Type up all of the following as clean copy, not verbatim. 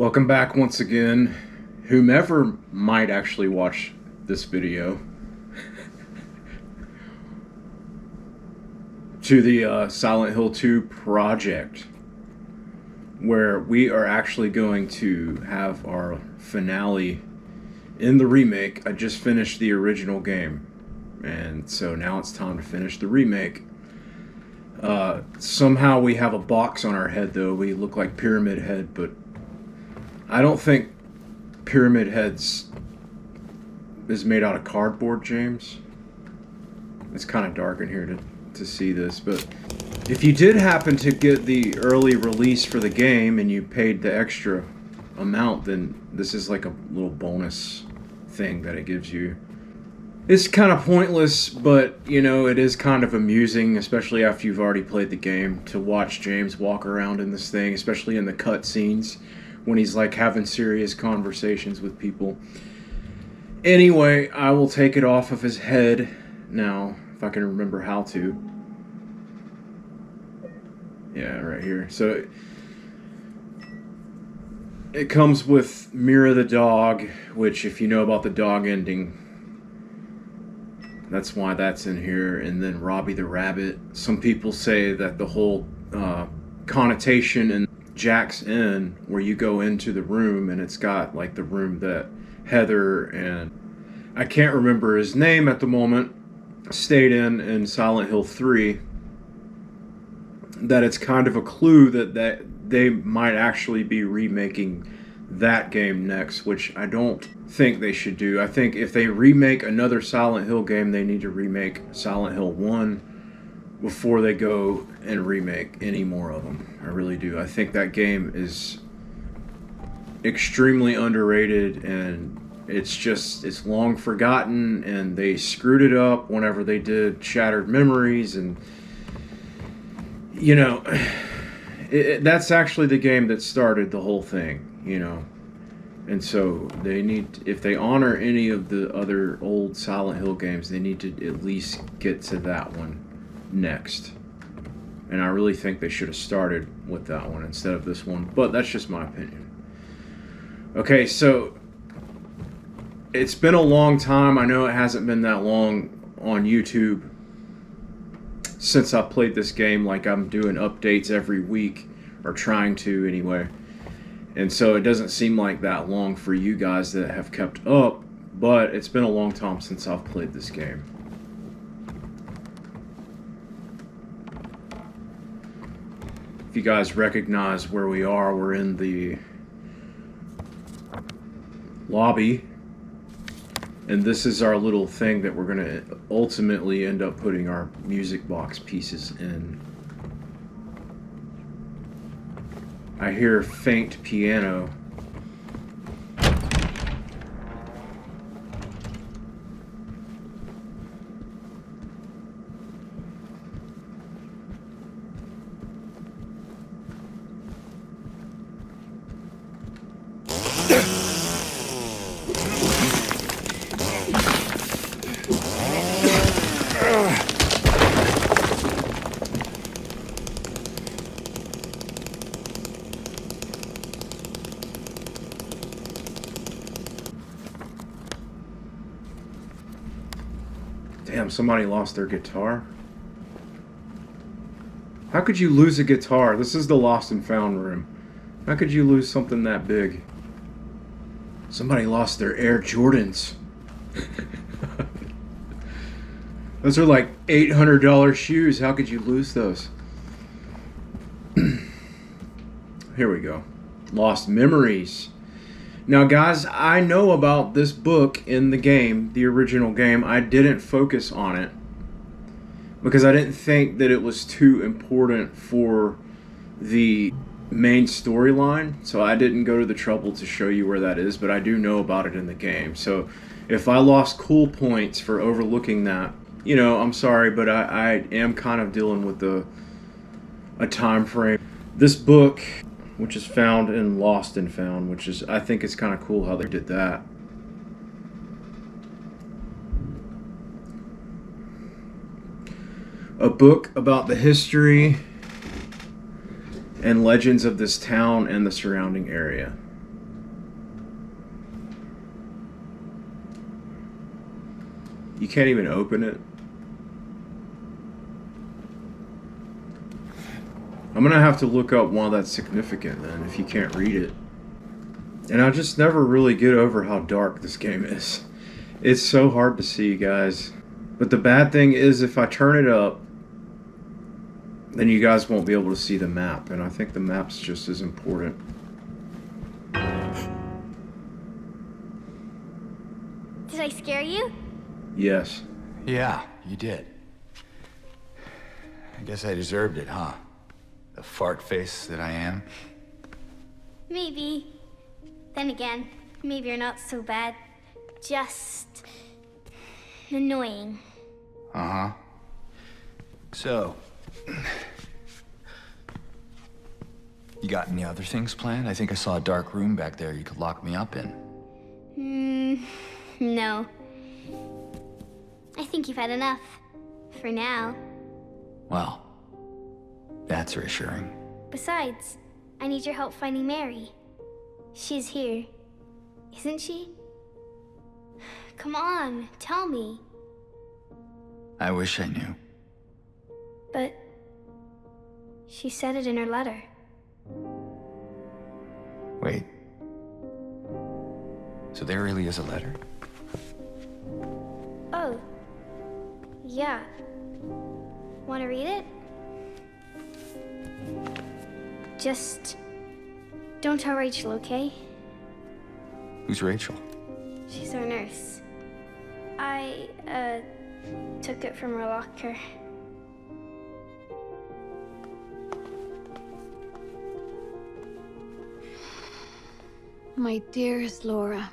Welcome back once again, whomever might actually watch this video, to the Silent Hill 2 project, where we are actually going to have our finale in the remake. I just finished the original game, and so now it's time to finish the remake. Somehow we have a box on our head, though. We look like Pyramid Head, but I don't think Pyramid Heads is made out of cardboard, James. It's kind of dark in here to see this, but if you did happen to get the early release for the game and you paid the extra amount, then this is like a little bonus thing that it gives you. It's kind of pointless, but you know, it is kind of amusing, especially after you've already played the game, to watch James walk around in this thing, especially in the cutscenes when he's like having serious conversations with people. Anyway, I will take it off of his head now, if I can remember how to. Yeah, right here. So it comes with Mira the dog, which, if you know about the dog ending, that's why that's in here. And then Robbie the rabbit. Some people say that the whole connotation in Jack's Inn, where you go into the room and it's got like the room that Heather and I can't remember his name at the moment stayed in Silent Hill 3, that it's kind of a clue that they might actually be remaking that game next, which I don't think they should do. I think if they remake another Silent Hill game, they need to remake Silent Hill 1 before they go and remake any more of them. I really do. I think that game is extremely underrated, and it's long forgotten, and they screwed it up whenever they did Shattered Memories, and you know, that's actually the game that started the whole thing, you know. And so they need, if they honor any of the other old Silent Hill games, they need to at least get to that one next. And I really think they should have started with that one instead of this one, but that's just my opinion. Okay, so it's been a long time. I know it hasn't been that long on YouTube since I played this game. Like, I'm doing updates every week, or trying to anyway, and so it doesn't seem like that long for you guys that have kept up, but it's been a long time since I've played this game. If you guys recognize where we are, we're in the lobby, and this is our little thing that we're going to ultimately end up putting our music box pieces in. I hear faint piano. Damn, somebody lost their guitar. How could you lose a guitar? This is the lost and found room. How could you lose something that big? Somebody lost their Air Jordans. Those are like $800 shoes. How could you lose those? Here we go. Lost Memories. Now, guys, I know about this book in the game, the original game. I didn't focus on it because I didn't think that it was too important for the main storyline, so I didn't go to the trouble to show you where that is, but I do know about it in the game. So if I lost cool points for overlooking that, you know, I'm sorry, but I am kind of dealing with a time frame. This book, which is found in Lost and Found, which is, I think it's kind of cool how they did that. A book about the history and legends of this town and the surrounding area. You can't even open it. I'm gonna have to look up why that's significant then, if you can't read it. And I just never really get over how dark this game is. It's so hard to see, guys. But the bad thing is, if I turn it up, then you guys won't be able to see the map. And I think the map's just as important. Did I scare you? Yes. Yeah, you did. I guess I deserved it, huh? The fart face that I am. Maybe. Then again, maybe you're not so bad. Just annoying. Uh-huh. So, you got any other things planned? I think I saw a dark room back there you could lock me up in. No. I think you've had enough. For now. Well, that's reassuring. Besides, I need your help finding Mary. She's here, isn't she? Come on, tell me. I wish I knew. But she said it in her letter. Wait. So there really is a letter? Oh. Yeah. Want to read it? Just don't tell Rachel, okay? Who's Rachel? She's our nurse. I, took it from her locker. My dearest Laura,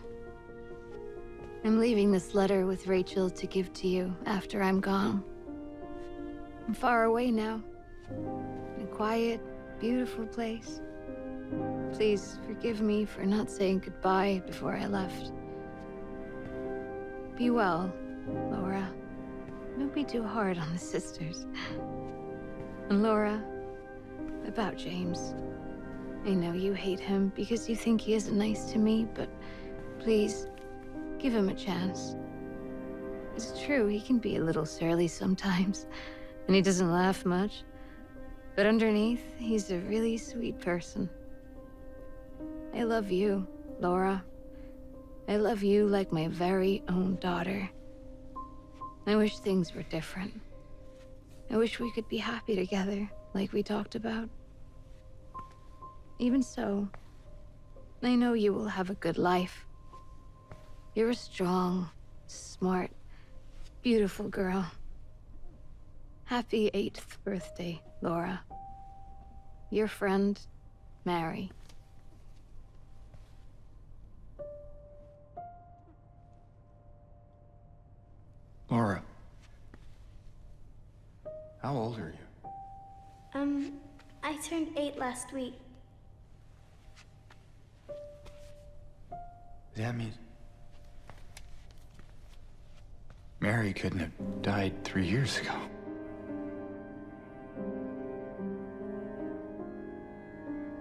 I'm leaving this letter with Rachel to give to you after I'm gone. I'm far away now, in a quiet, beautiful place. Please forgive me for not saying goodbye before I left. Be well, Laura. Don't be too hard on the sisters. And Laura, about James. I know you hate him because you think he isn't nice to me, but please, give him a chance. It's true, he can be a little surly sometimes, and he doesn't laugh much. But underneath, he's a really sweet person. I love you, Laura. I love you like my very own daughter. I wish things were different. I wish we could be happy together, like we talked about. Even so, I know you will have a good life. You're a strong, smart, beautiful girl. Happy 8th birthday, Laura. Your friend, Mary. Laura. How old are you? I turned 8 last week. Does that mean Mary couldn't have died 3 years ago?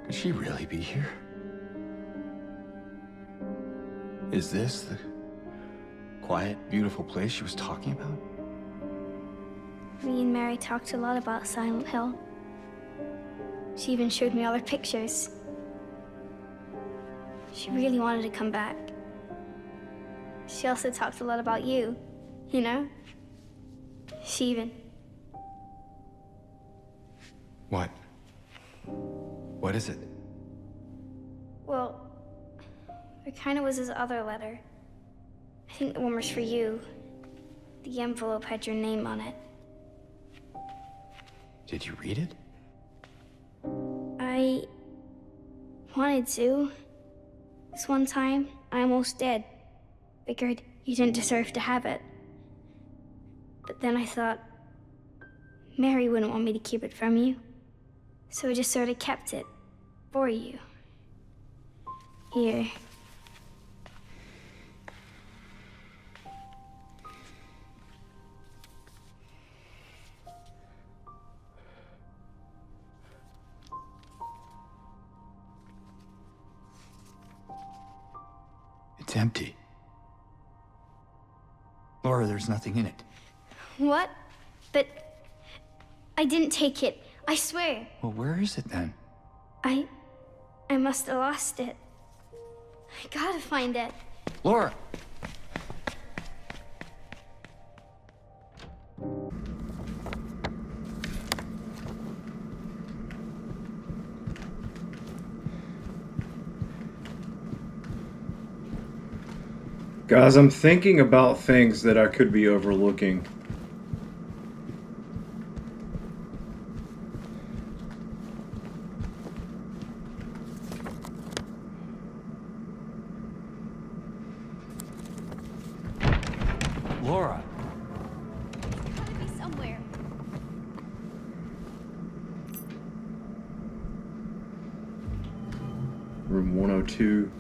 Could she really be here? Is this the quiet, beautiful place she was talking about? Me and Mary talked a lot about Silent Hill. She even showed me all her pictures. She really wanted to come back. She also talked a lot about you, you know? She even... What? What is it? Well, there kind of was this other letter. I think the one was for you. The envelope had your name on it. Did you read it? I wanted to. This one time, I almost did. Figured you didn't deserve to have it. But then I thought, Mary wouldn't want me to keep it from you. So I just sort of kept it for you. Here. It's empty. Laura, there's nothing in it. What? But I didn't take it. I swear. Well, where is it then? I must have lost it. I gotta find it. Laura! Guys, I'm thinking about things that I could be overlooking. Laura! It's gotta be somewhere. Room 102.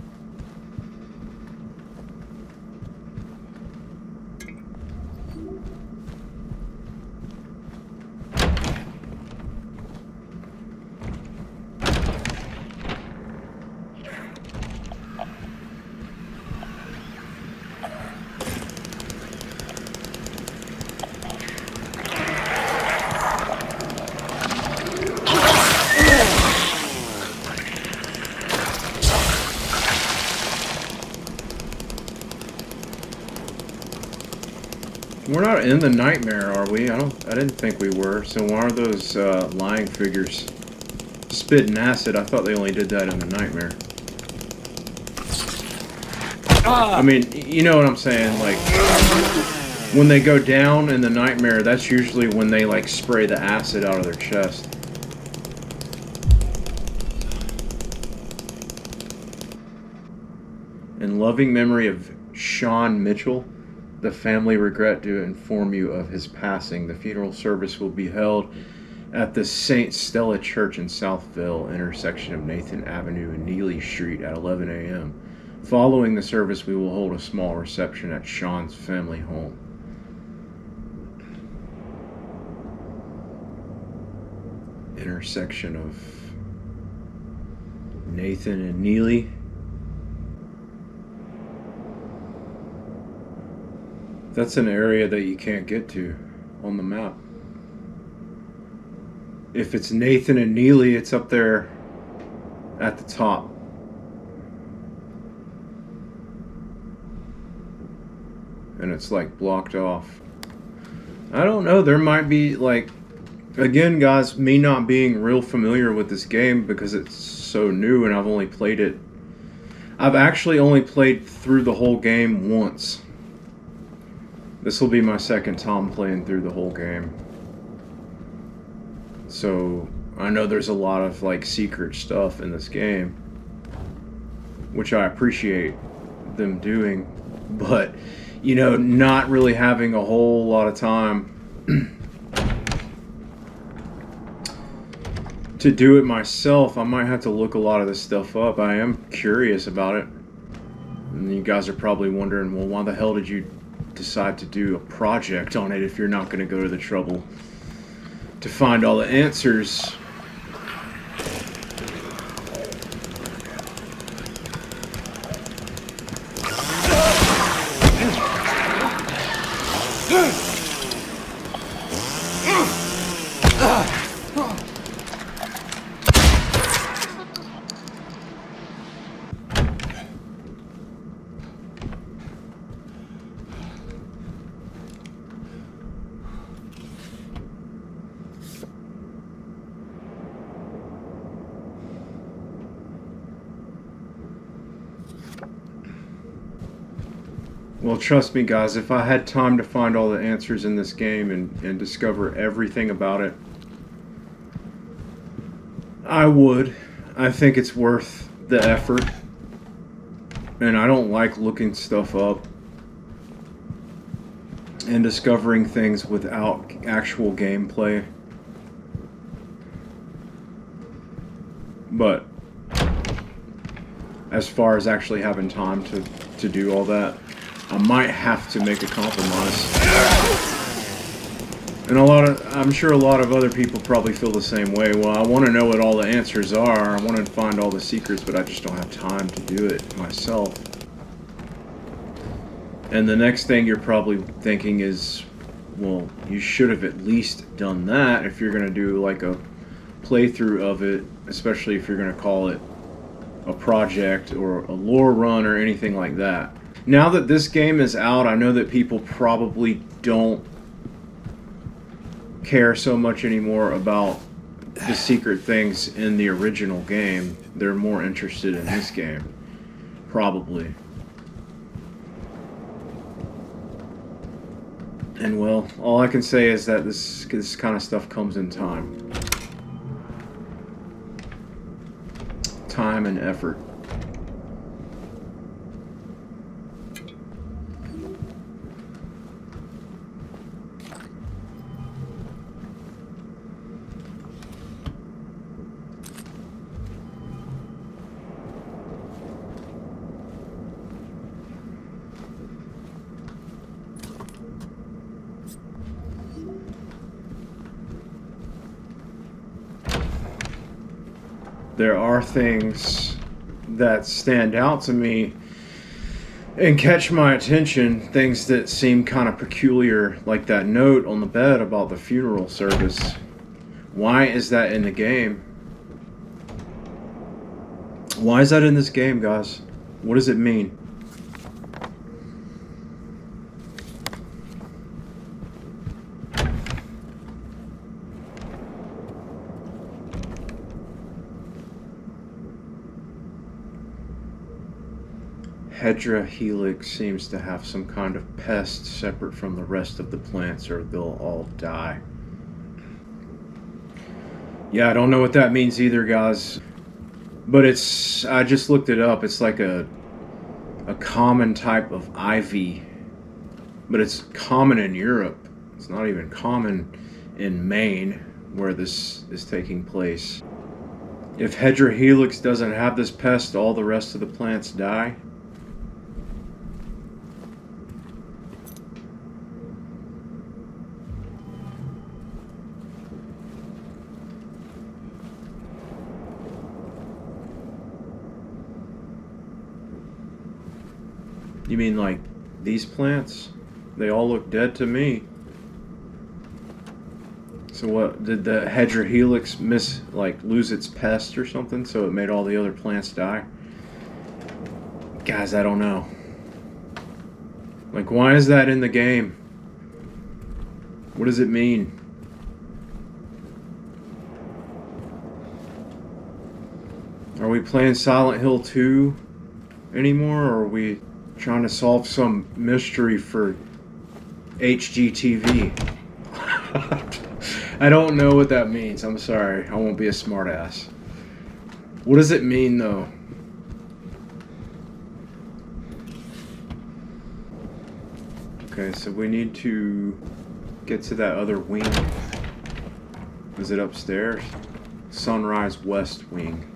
We're not in the nightmare, are we? I didn't think we were. So why are those lying figures spitting acid? I thought they only did that in the nightmare. I mean, you know what I'm saying? Like, when they go down in the nightmare, that's usually when they, like, spray the acid out of their chest. In loving memory of Sean Mitchell, the family regret to inform you of his passing. The funeral service will be held at the St. Stella Church in Southville, intersection of Nathan Avenue and Neely Street at 11 a.m. Following the service, we will hold a small reception at Sean's family home. Intersection of Nathan and Neely. That's an area that you can't get to on the map. If it's Nathan and Neely, it's up there at the top. And it's like blocked off. I don't know, there might be like, again guys, me not being real familiar with this game because it's so new and I've actually only played through the whole game once. This will be my second time playing through the whole game. So, I know there's a lot of, like, secret stuff in this game. Which I appreciate them doing. But, you know, not really having a whole lot of time to do it myself, I might have to look a lot of this stuff up. I am curious about it. And you guys are probably wondering, well, why the hell did you decide to do a project on it if you're not going to go to the trouble to find all the answers? Well, trust me guys, if I had time to find all the answers in this game and discover everything about it, I would. I think it's worth the effort. And I don't like looking stuff up and discovering things without actual gameplay. But as far as actually having time to do all that, I might have to make a compromise. And I'm sure a lot of other people probably feel the same way. Well, I want to know what all the answers are. I want to find all the secrets, but I just don't have time to do it myself. And the next thing you're probably thinking is, well, you should have at least done that if you're going to do like a playthrough of it, especially if you're going to call it a project or a lore run or anything like that. Now that this game is out, I know that people probably don't care so much anymore about the secret things in the original game. They're more interested in this game, probably. And well, all I can say is that this kind of stuff comes in time. Time and effort. There are things that stand out to me and catch my attention, things that seem kind of peculiar, like that note on the bed about the funeral service. Why is that in the game? Why is that in this game, guys? What does it mean? Hedra helix seems to have some kind of pest separate from the rest of the plants, or they'll all die. Yeah, I don't know what that means either, guys. But I just looked it up. It's like a common type of ivy. But it's common in Europe. It's not even common in Maine, where this is taking place. If Hedra helix doesn't have this pest, all the rest of the plants die. You mean like these plants? They all look dead to me. So what, did the Hedra helix lose its pest or something, so it made all the other plants die? Guys, I don't know. Like, why is that in the game? What does it mean? Are we playing Silent Hill 2 anymore, or are we trying to solve some mystery for HGTV? I don't know what that means. I'm sorry. I won't be a smartass. What does it mean, though? Okay, so we need to get to that other wing. Is it upstairs? Sunrise West Wing.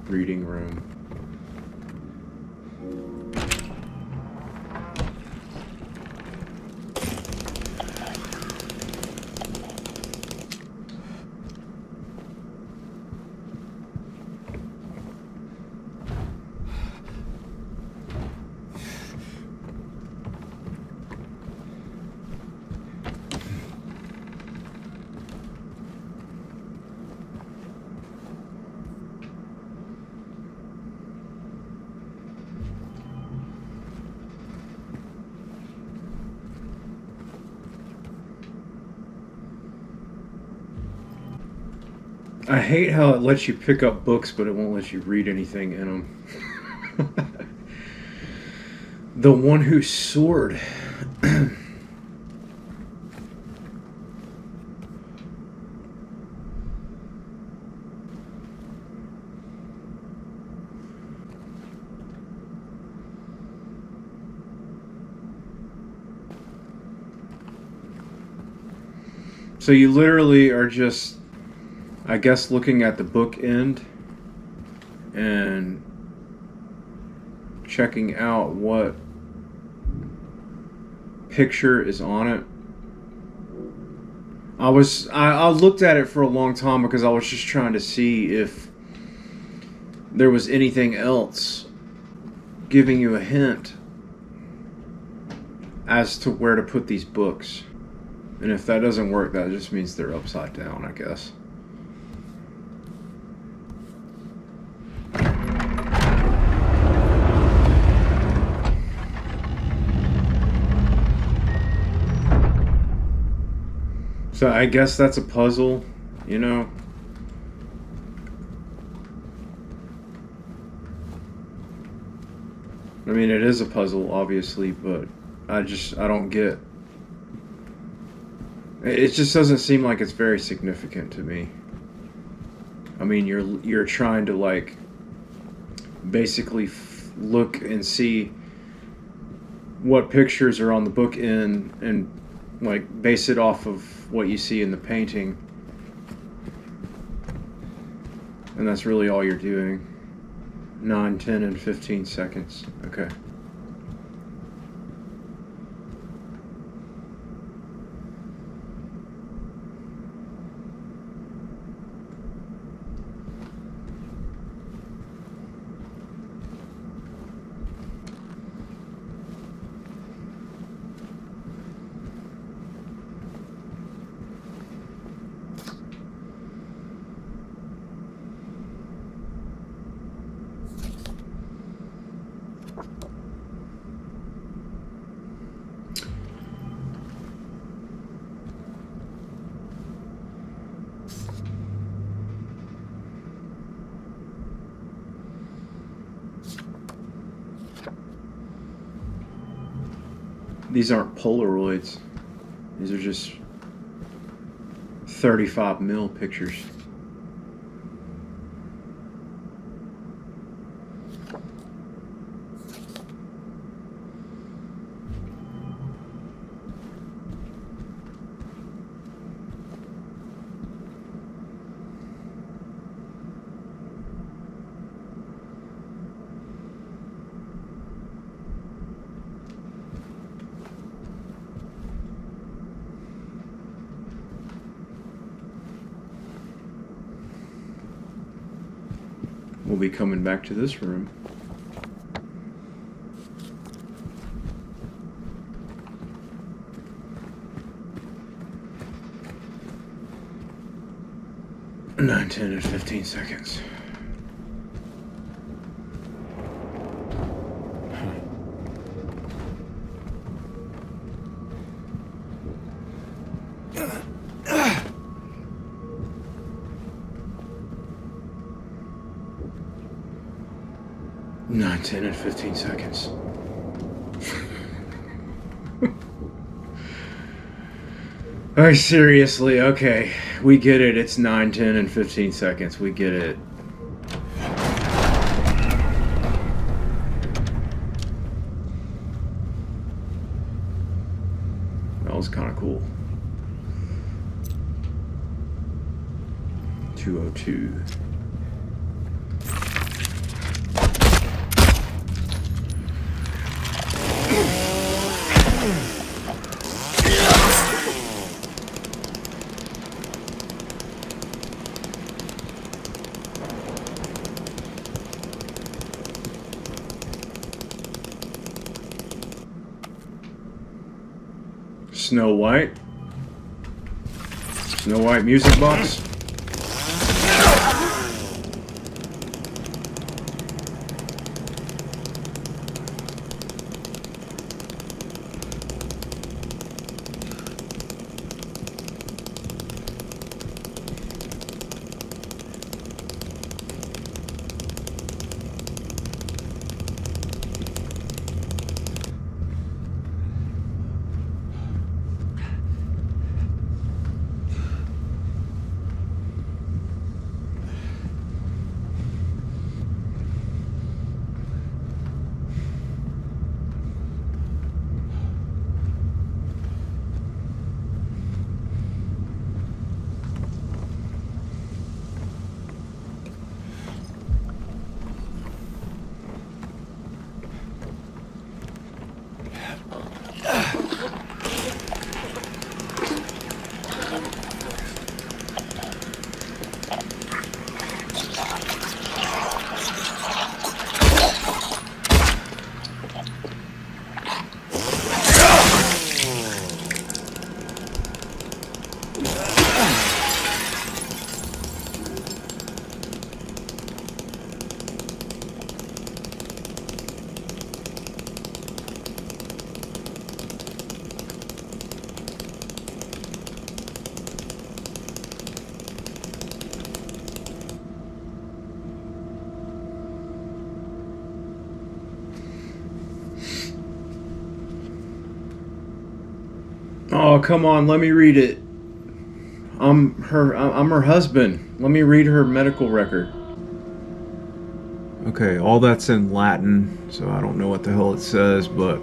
Reading room. I hate how it lets you pick up books, but it won't let you read anything in them. The one who soared. So you literally are just, I guess, looking at the book end and checking out what picture is on it. I looked at it for a long time because I was just trying to see if there was anything else giving you a hint as to where to put these books. And if that doesn't work, that just means they're upside down, I guess. So I guess that's a puzzle, you know? I mean, it is a puzzle, obviously, but I don't get... It just doesn't seem like it's very significant to me. I mean, you're trying to, like, basically look and see what pictures are on the book end and, like, base it off of what you see in the painting. And that's really all you're doing. 9, 10, and 15 seconds. Okay. These aren't Polaroids. These are just 35 mil pictures. We'll be coming back to this room. Nine, 10, and 15 seconds. Nine, 10, and 15 seconds. Oh, seriously, okay. We get it. It's 9, 10, and 15 seconds. We get it. That was kind of cool. 202. Snow White. Snow White music box. Oh, come on, let me read it. I'm her husband. Let me read her medical record. Okay, all that's in Latin, so I don't know what the hell it says, but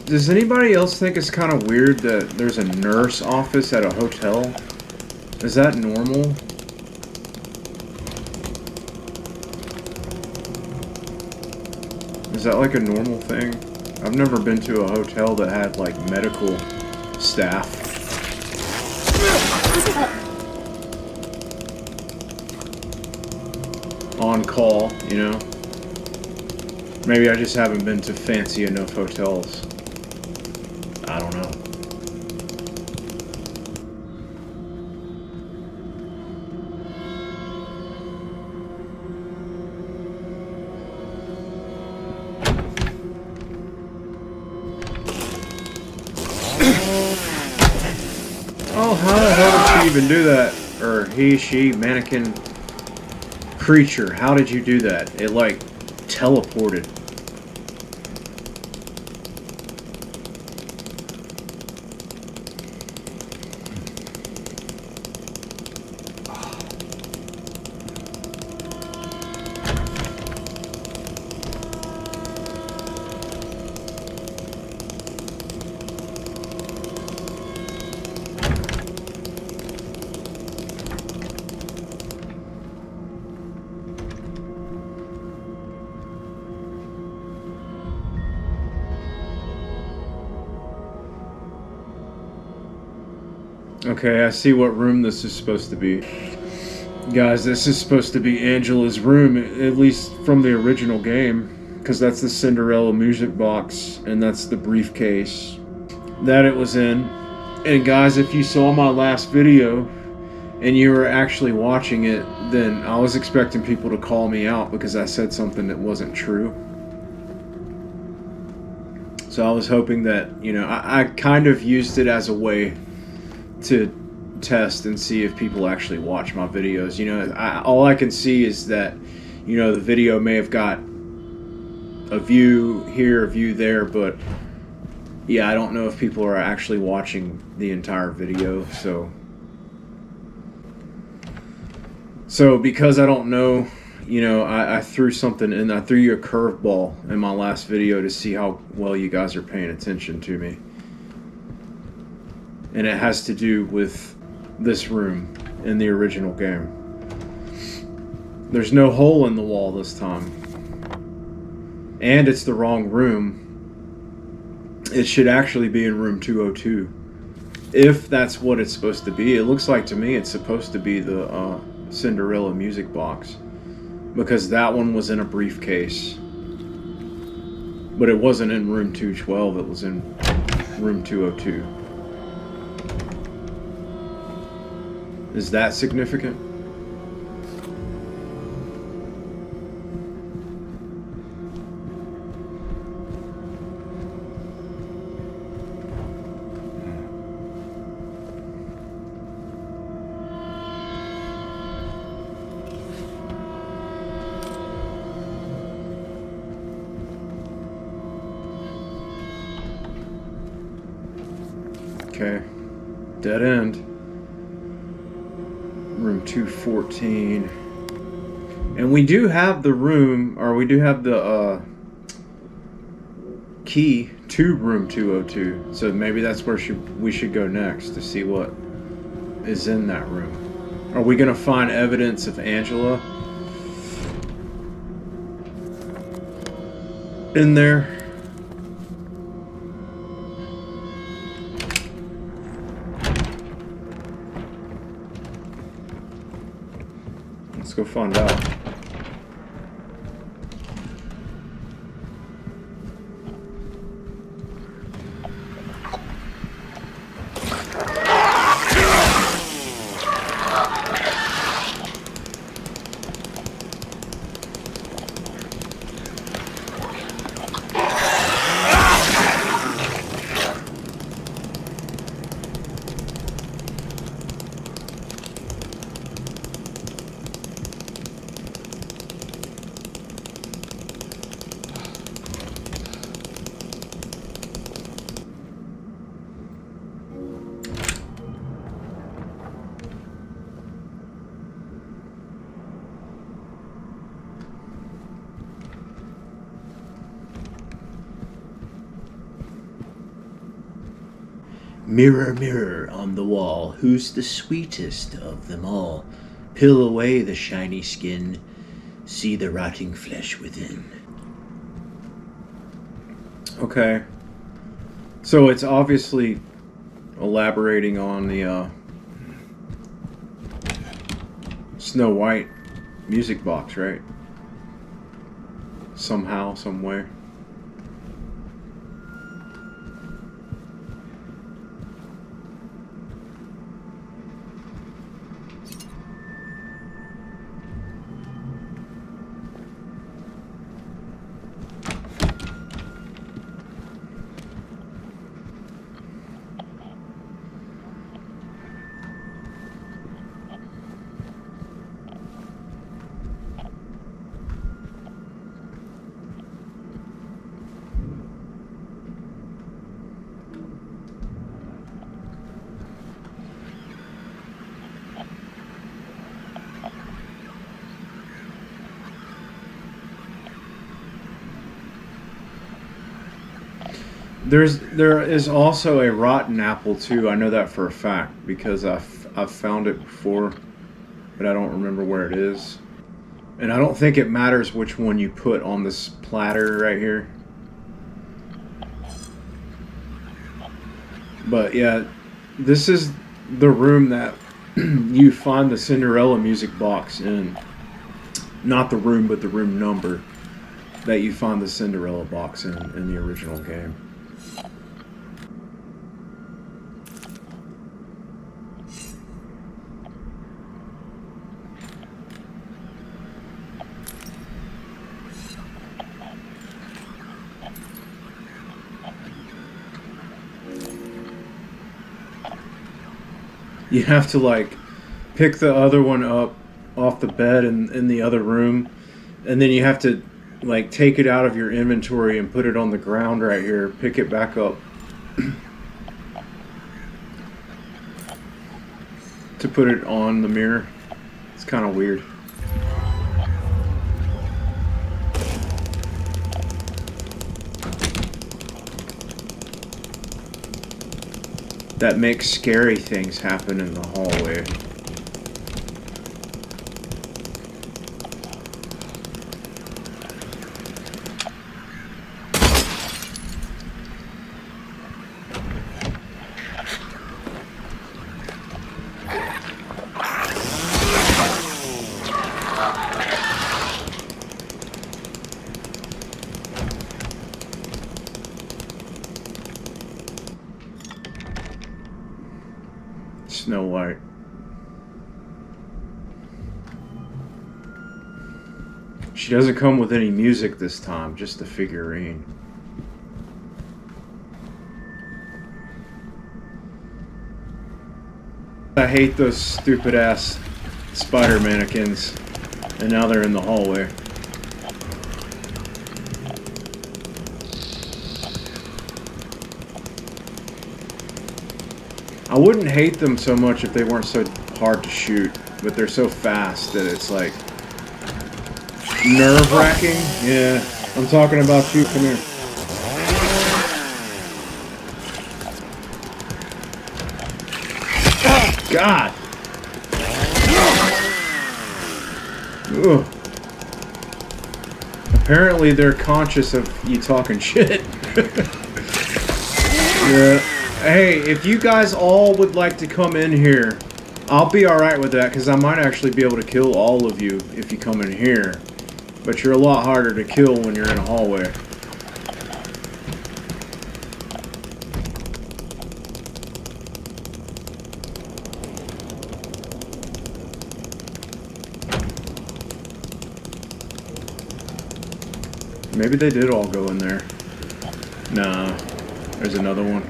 does anybody else think it's kind of weird that there's a nurse office at a hotel? Is that normal? Is that like a normal thing? I've never been to a hotel that had like medical staff. On call, you know? Maybe I just haven't been to fancy enough hotels. I don't know. Oh, how the hell did she even do that? Or he, she, mannequin, creature. How did you do that? It like teleported. Okay, I see what room this is supposed to be. Guys, this is supposed to be Angela's room, at least from the original game, because that's the Cinderella music box, and that's the briefcase that it was in. And guys, if you saw my last video, and you were actually watching it, then I was expecting people to call me out because I said something that wasn't true. So I was hoping that, you know, I kind of used it as a way to test and see if people actually watch my videos. You know, all I can see is that, you know, the video may have got a view here, a view there, but yeah, I don't know if people are actually watching the entire video. So because I don't know, you know, I threw something in. I threw you a curveball in my last video to see how well you guys are paying attention to me. And it has to do with this room in the original game. There's no hole in the wall this time. And it's the wrong room. It should actually be in room 202. If that's what it's supposed to be. It looks like to me it's supposed to be the Cinderella music box. Because that one was in a briefcase. But it wasn't in room 212, it was in room 202. Is that significant? Okay. Dead end. Room 214. And we do have the room, or we do have the key to room 202. So maybe that's where we should go next to see what is in that room. Are we going to find evidence of Angela in there? Let's go find out. Mirror, mirror on the wall, who's the sweetest of them all? Peel away the shiny skin, see the rotting flesh within. Okay. So it's obviously elaborating on the Snow White music box, right? Somehow, some way. There is also a rotten apple too. I know that for a fact because I've found it before, but I don't remember where it is. And I don't think it matters which one you put on this platter right here. But yeah, this is the room that you find the Cinderella music box in. Not the room, but the room number that you find the Cinderella box in the original game. You have to like pick the other one up off the bed in the other room, and then you have to like take it out of your inventory and put it on the ground right here, pick it back up to put it on the mirror. It's kind of weird. That makes scary things happen in the hallway. Snow White. She doesn't come with any music this time, just the figurine. I hate those stupid ass spider mannequins, and now they're in the hallway. I wouldn't hate them so much if they weren't so hard to shoot, but they're so fast that it's like nerve-wracking. Yeah, I'm talking about you. Come here. God. Ugh. Apparently they're conscious of you talking shit. Yeah. Hey, if you guys all would like to come in here, I'll be alright with that, because I might actually be able to kill all of you if you come in here. But you're a lot harder to kill when you're in a hallway. Maybe they did all go in there. Nah, there's another one.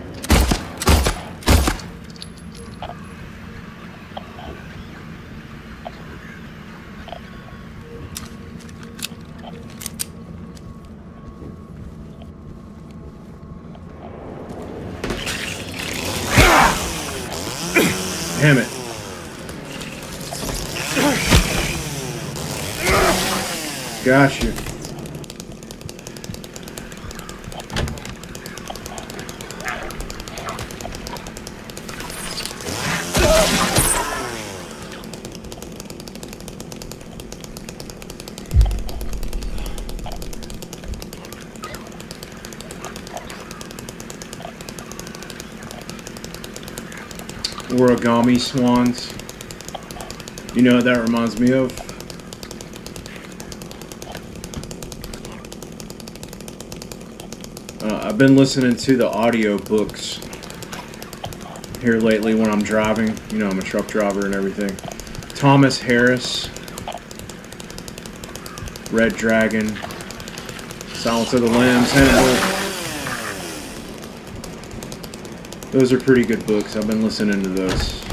Damn it. Got you. Origami swans. You know what that reminds me of? I've been listening to the audio books here lately when I'm driving. You know, I'm a truck driver and everything. Thomas Harris, Red Dragon, Silence of the Lambs, Hannibal. Those are pretty good books. I've been listening to those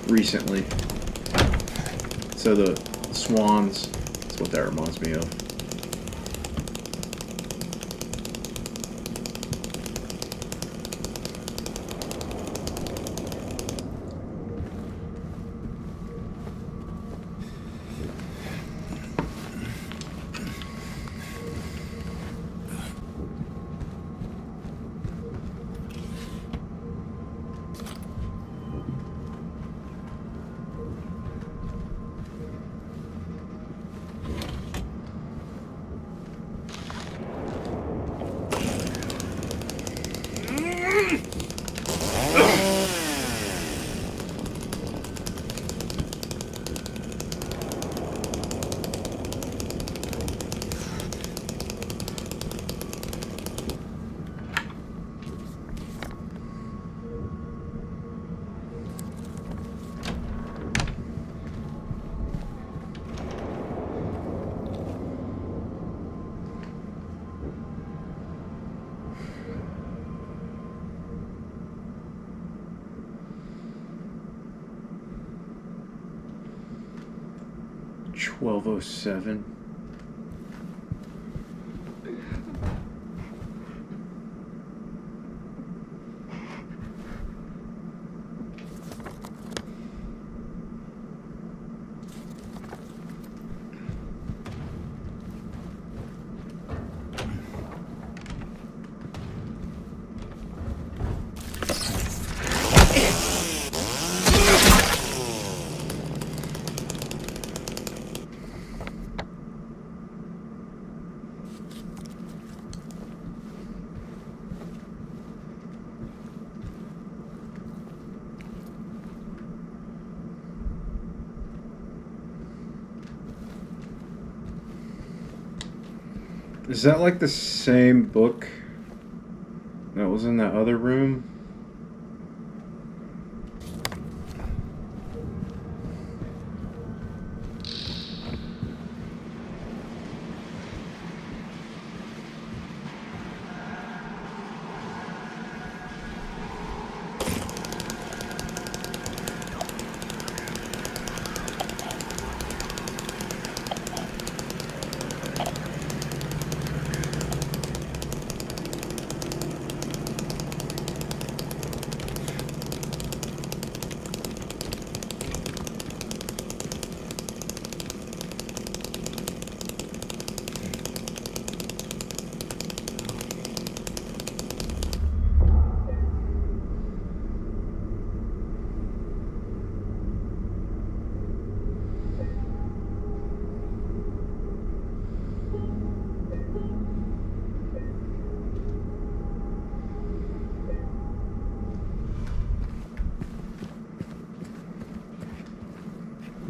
recently. So the swans, that's what that reminds me of. $12:07. Is that like the same book that was in that other room?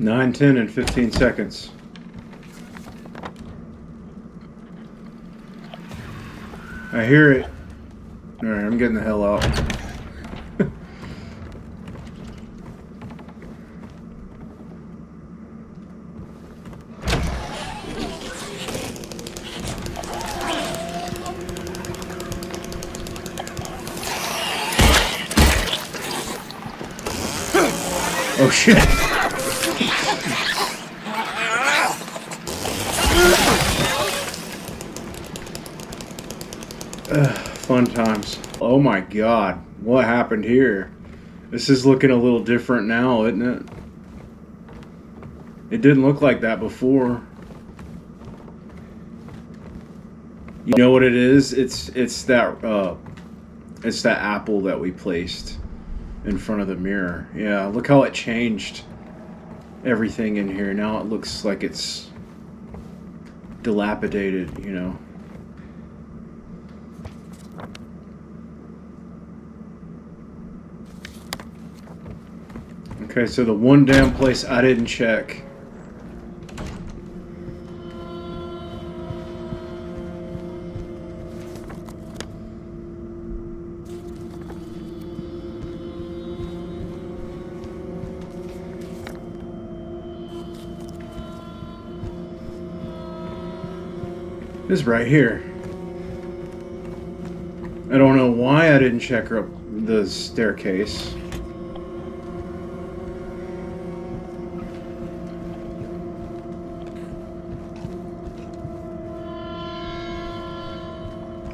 Nine, 10, and 15 seconds. I hear it. Alright, I'm getting the hell out. Oh shit. Fun times. Oh my god, what happened here? This is looking a little different now, isn't it? It didn't look like that before. You know what it is? It's that apple that we placed in front of the mirror. Yeah, look how it changed everything in here. Now it looks like it's dilapidated, you know. – Okay, so the one damn place I didn't check. Is right here. I don't know why I didn't check up the staircase.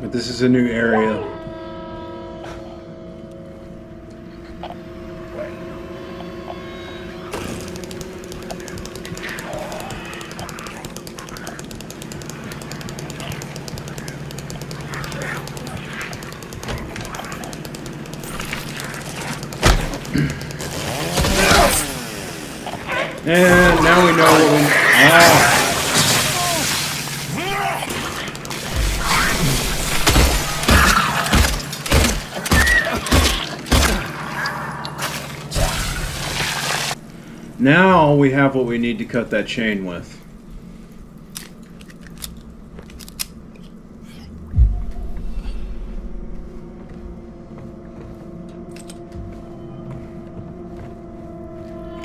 But this is a new area. And now we know what we... Ah. Now we have what we need to cut that chain with.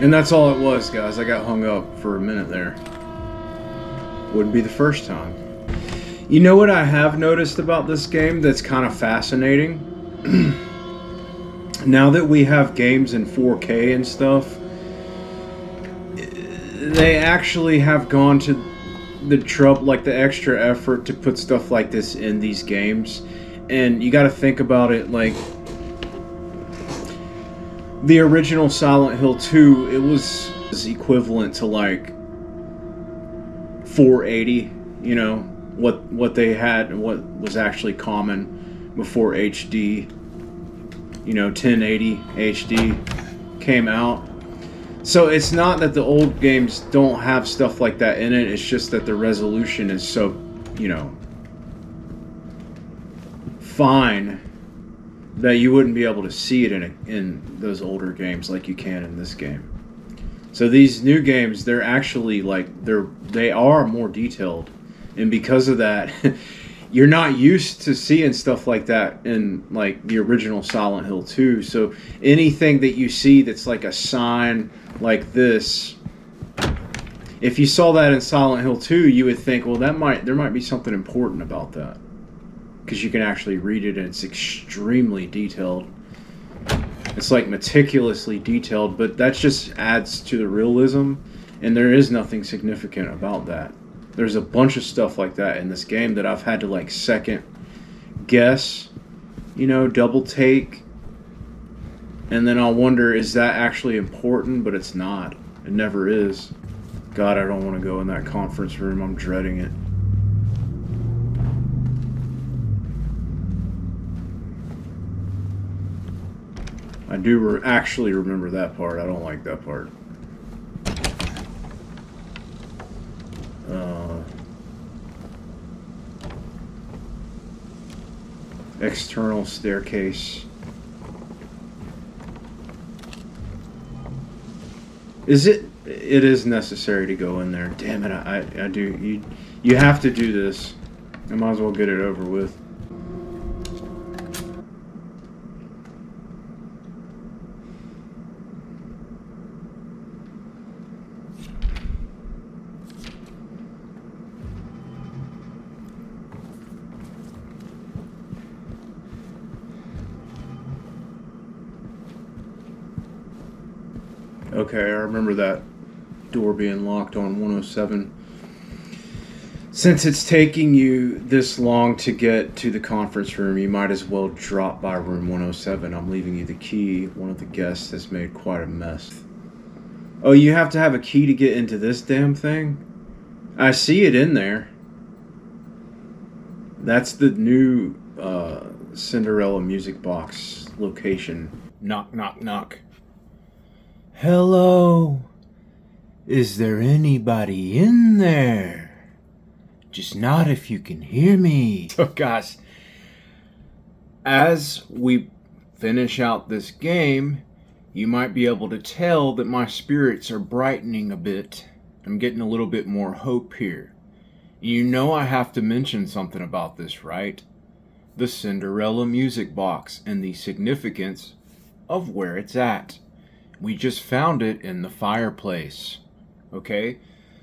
And that's all it was, guys. I got hung up for a minute there. Wouldn't be the first time. You know what I have noticed about this game that's kind of fascinating? Now that we have games in 4K and stuff, they actually have gone to the trouble, like the extra effort to put stuff like this in these games. And you got to think about it like the original Silent Hill 2, it was equivalent to like 480, you know, what they had and what was actually common before HD, you know, 1080 HD came out. So it's not that the old games don't have stuff like that in it, it's just that the resolution is so, you know, fine that you wouldn't be able to see it in those older games like you can in this game. So these new games, they're actually like they are more detailed, and because of that, you're not used to seeing stuff like that in like the original Silent Hill 2. So anything that you see that's like a sign like this, if you saw that in Silent Hill 2, you would think, well, there might be something important about that, because you can actually read it and it's extremely detailed. It's like meticulously detailed, but that just adds to the realism, and there is nothing significant about that. There's a bunch of stuff like that in this game that I've had to like second guess, you know, double take, and then I'll wonder, is that actually important? But it's not. It never is. God, I don't want to go in that conference room. I'm dreading it. I do actually remember that part. I don't like that part. External staircase. Is it? It is necessary to go in there. Damn it! I do. You have to do this. I might as well get it over with. Okay, I remember that door being locked on 107. Since it's taking you this long to get to the conference room, you might as well drop by room 107. I'm leaving you the key. One of the guests has made quite a mess. Oh, you have to have a key to get into this damn thing? I see it in there. That's the new Cinderella music box location. Knock, knock, knock. Hello? Is there anybody in there? Just nod if you can hear me. So guys, as we finish out this game, you might be able to tell that my spirits are brightening a bit. I'm getting a little bit more hope here. You know I have to mention something about this, right? The Cinderella music box and the significance of where it's at. We just found it in the fireplace. Okay?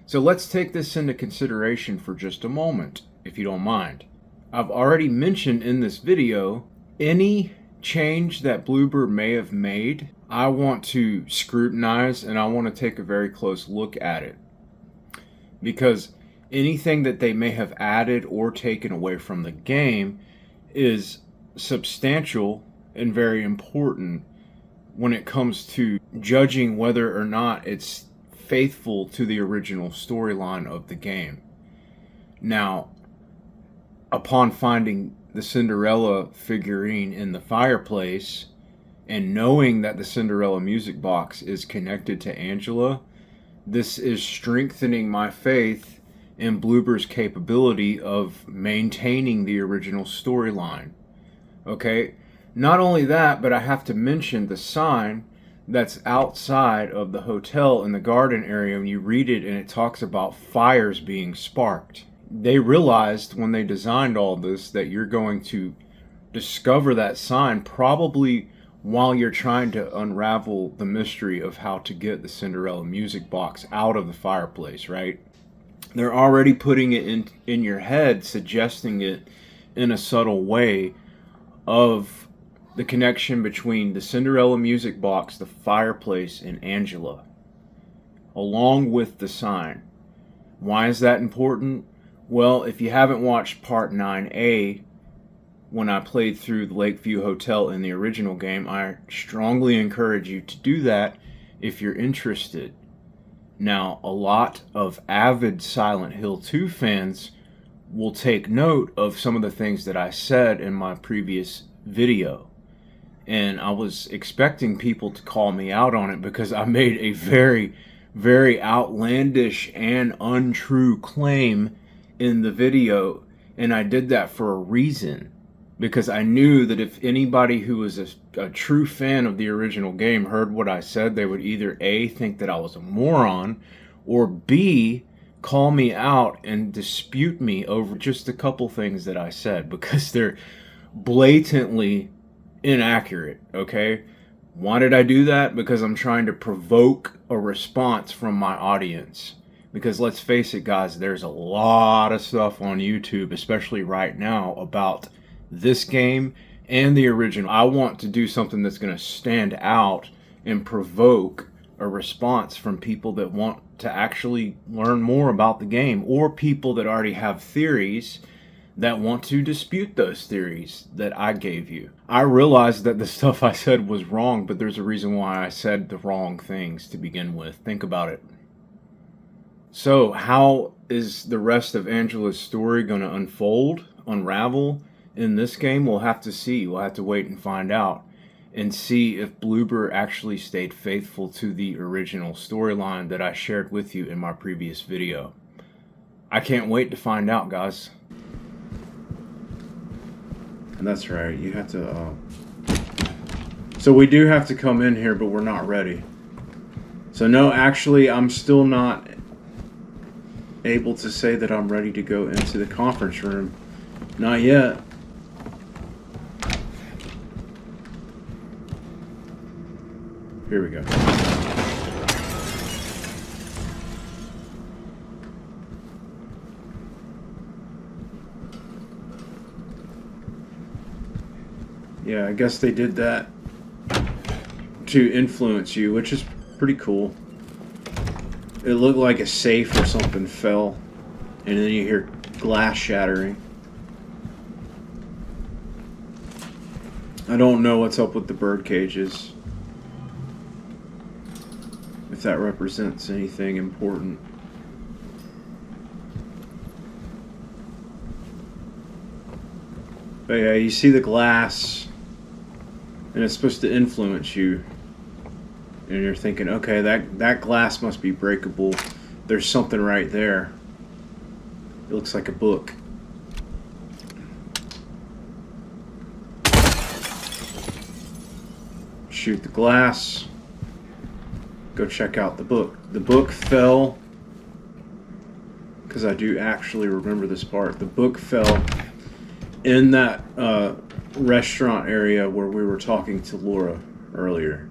So let's take this into consideration for just a moment, if you don't mind. I've already mentioned in this video, any change that Bloober may have made, I want to scrutinize and I want to take a very close look at it. Because anything that they may have added or taken away from the game is substantial and very important when it comes to judging whether or not it's faithful to the original storyline of the game. Now, upon finding the Cinderella figurine in the fireplace and knowing that the Cinderella music box is connected to Angela, this is strengthening my faith in Bloober's capability of maintaining the original storyline. Okay? Not only that, but I have to mention the sign that's outside of the hotel in the garden area. When you read it and it talks about fires being sparked. They realized when they designed all this that you're going to discover that sign probably while you're trying to unravel the mystery of how to get the Cinderella music box out of the fireplace, right? They're already putting it in your head, suggesting it in a subtle way of the connection between the Cinderella music box, the fireplace, and Angela, along with the sign. Why is that important? Well, if you haven't watched Part 9A, when I played through the Lakeview Hotel in the original game, I strongly encourage you to do that if you're interested. Now, a lot of avid Silent Hill 2 fans will take note of some of the things that I said in my previous video. And I was expecting people to call me out on it because I made a very, very outlandish and untrue claim in the video. And I did that for a reason. Because I knew that if anybody who was a true fan of the original game heard what I said, they would either A, think that I was a moron, or B, call me out and dispute me over just a couple things that I said, because they're blatantly inaccurate, okay? Why did I do that? Because I'm trying to provoke a response from my audience. Because let's face it, guys, there's a lot of stuff on YouTube, especially right now, about this game and the original. I want to do something that's going to stand out and provoke a response from people that want to actually learn more about the game, or people that already have theories that want to dispute those theories that I gave you. I realized that the stuff I said was wrong, but there's a reason why I said the wrong things to begin with. Think about it. So how is the rest of Angela's story going to unravel? In this game, we'll have to see. We'll have to wait and find out and see if Bloober actually stayed faithful to the original storyline that I shared with you in my previous video. I can't wait to find out, guys. And that's right, you have to, So we do have to come in here, but we're not ready. So no, actually, I'm still not able to say that I'm ready to go into the conference room. Not yet. Here we go. Yeah, I guess they did that to influence you, which is pretty cool. It looked like a safe or something fell, and then you hear glass shattering. I don't know what's up with the bird cages. If that represents anything important. But yeah, you see the glass, and it's supposed to influence you. And you're thinking, okay, that glass must be breakable. There's something right there. It looks like a book. Shoot the glass. go check out the book. The book fell, because I do actually remember this part. The book fell in that restaurant area where we were talking to Laura earlier.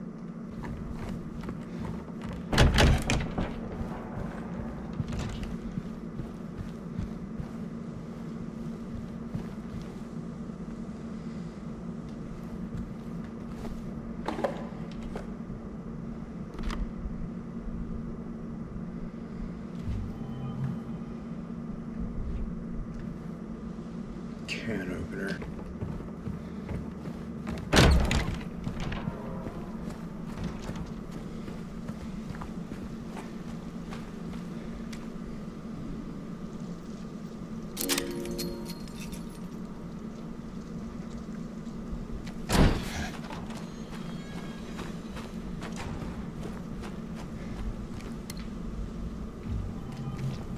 Can opener.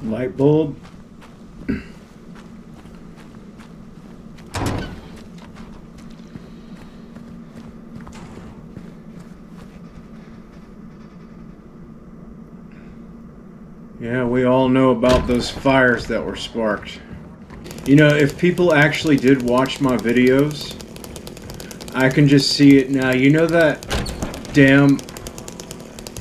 Light bulb. Yeah, we all know about those fires that were sparked. You know, if people actually did watch my videos, I can just see it now. You know that damn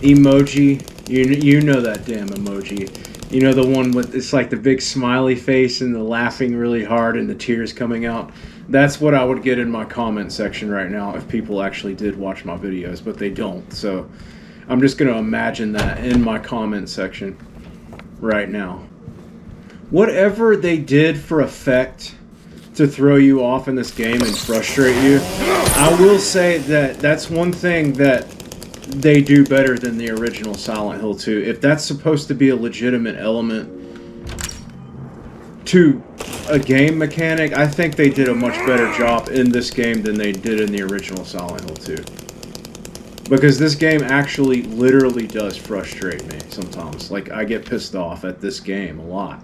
emoji? You know that damn emoji. You know the one with, it's like the big smiley face and the laughing really hard and the tears coming out? That's what I would get in my comment section right now if people actually did watch my videos, but they don't. So I'm just going to imagine that in my comment section right now. Whatever they did for effect to throw you off in this game and frustrate you, I will say that that's one thing that they do better than the original Silent Hill 2. If that's supposed to be a legitimate element to a game mechanic, I think they did a much better job in this game than they did in the original Silent Hill 2. Because this game actually literally does frustrate me sometimes. Like, I get pissed off at this game a lot.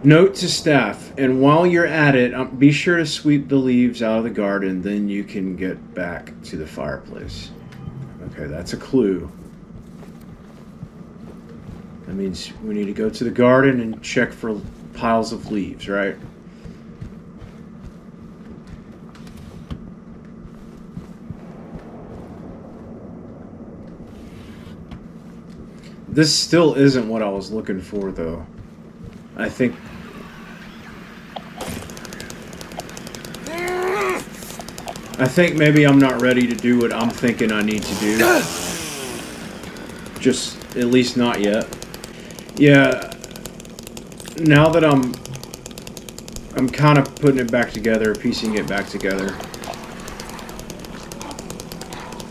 Note to staff, and while you're at it, be sure to sweep the leaves out of the garden, then you can get back to the fireplace. Okay, that's a clue. That means we need to go to the garden and check for piles of leaves, right? This still isn't what I was looking for, though. I think... maybe I'm not ready to do what I'm thinking I need to do. Just, at least not yet. Yeah, now that I'm kind of putting it back together, piecing it back together.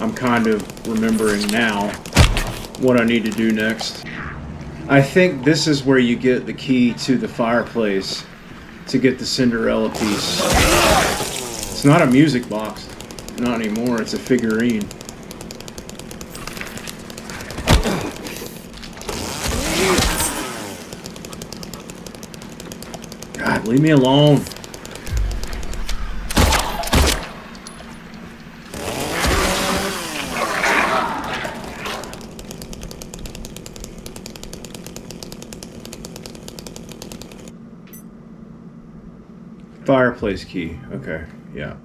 I'm kind of remembering now what I need to do next. I think this is where you get the key to the fireplace to get the Cinderella piece. It's not a music box. Not anymore. It's a figurine. God, leave me alone. Fireplace key. Okay, yeah.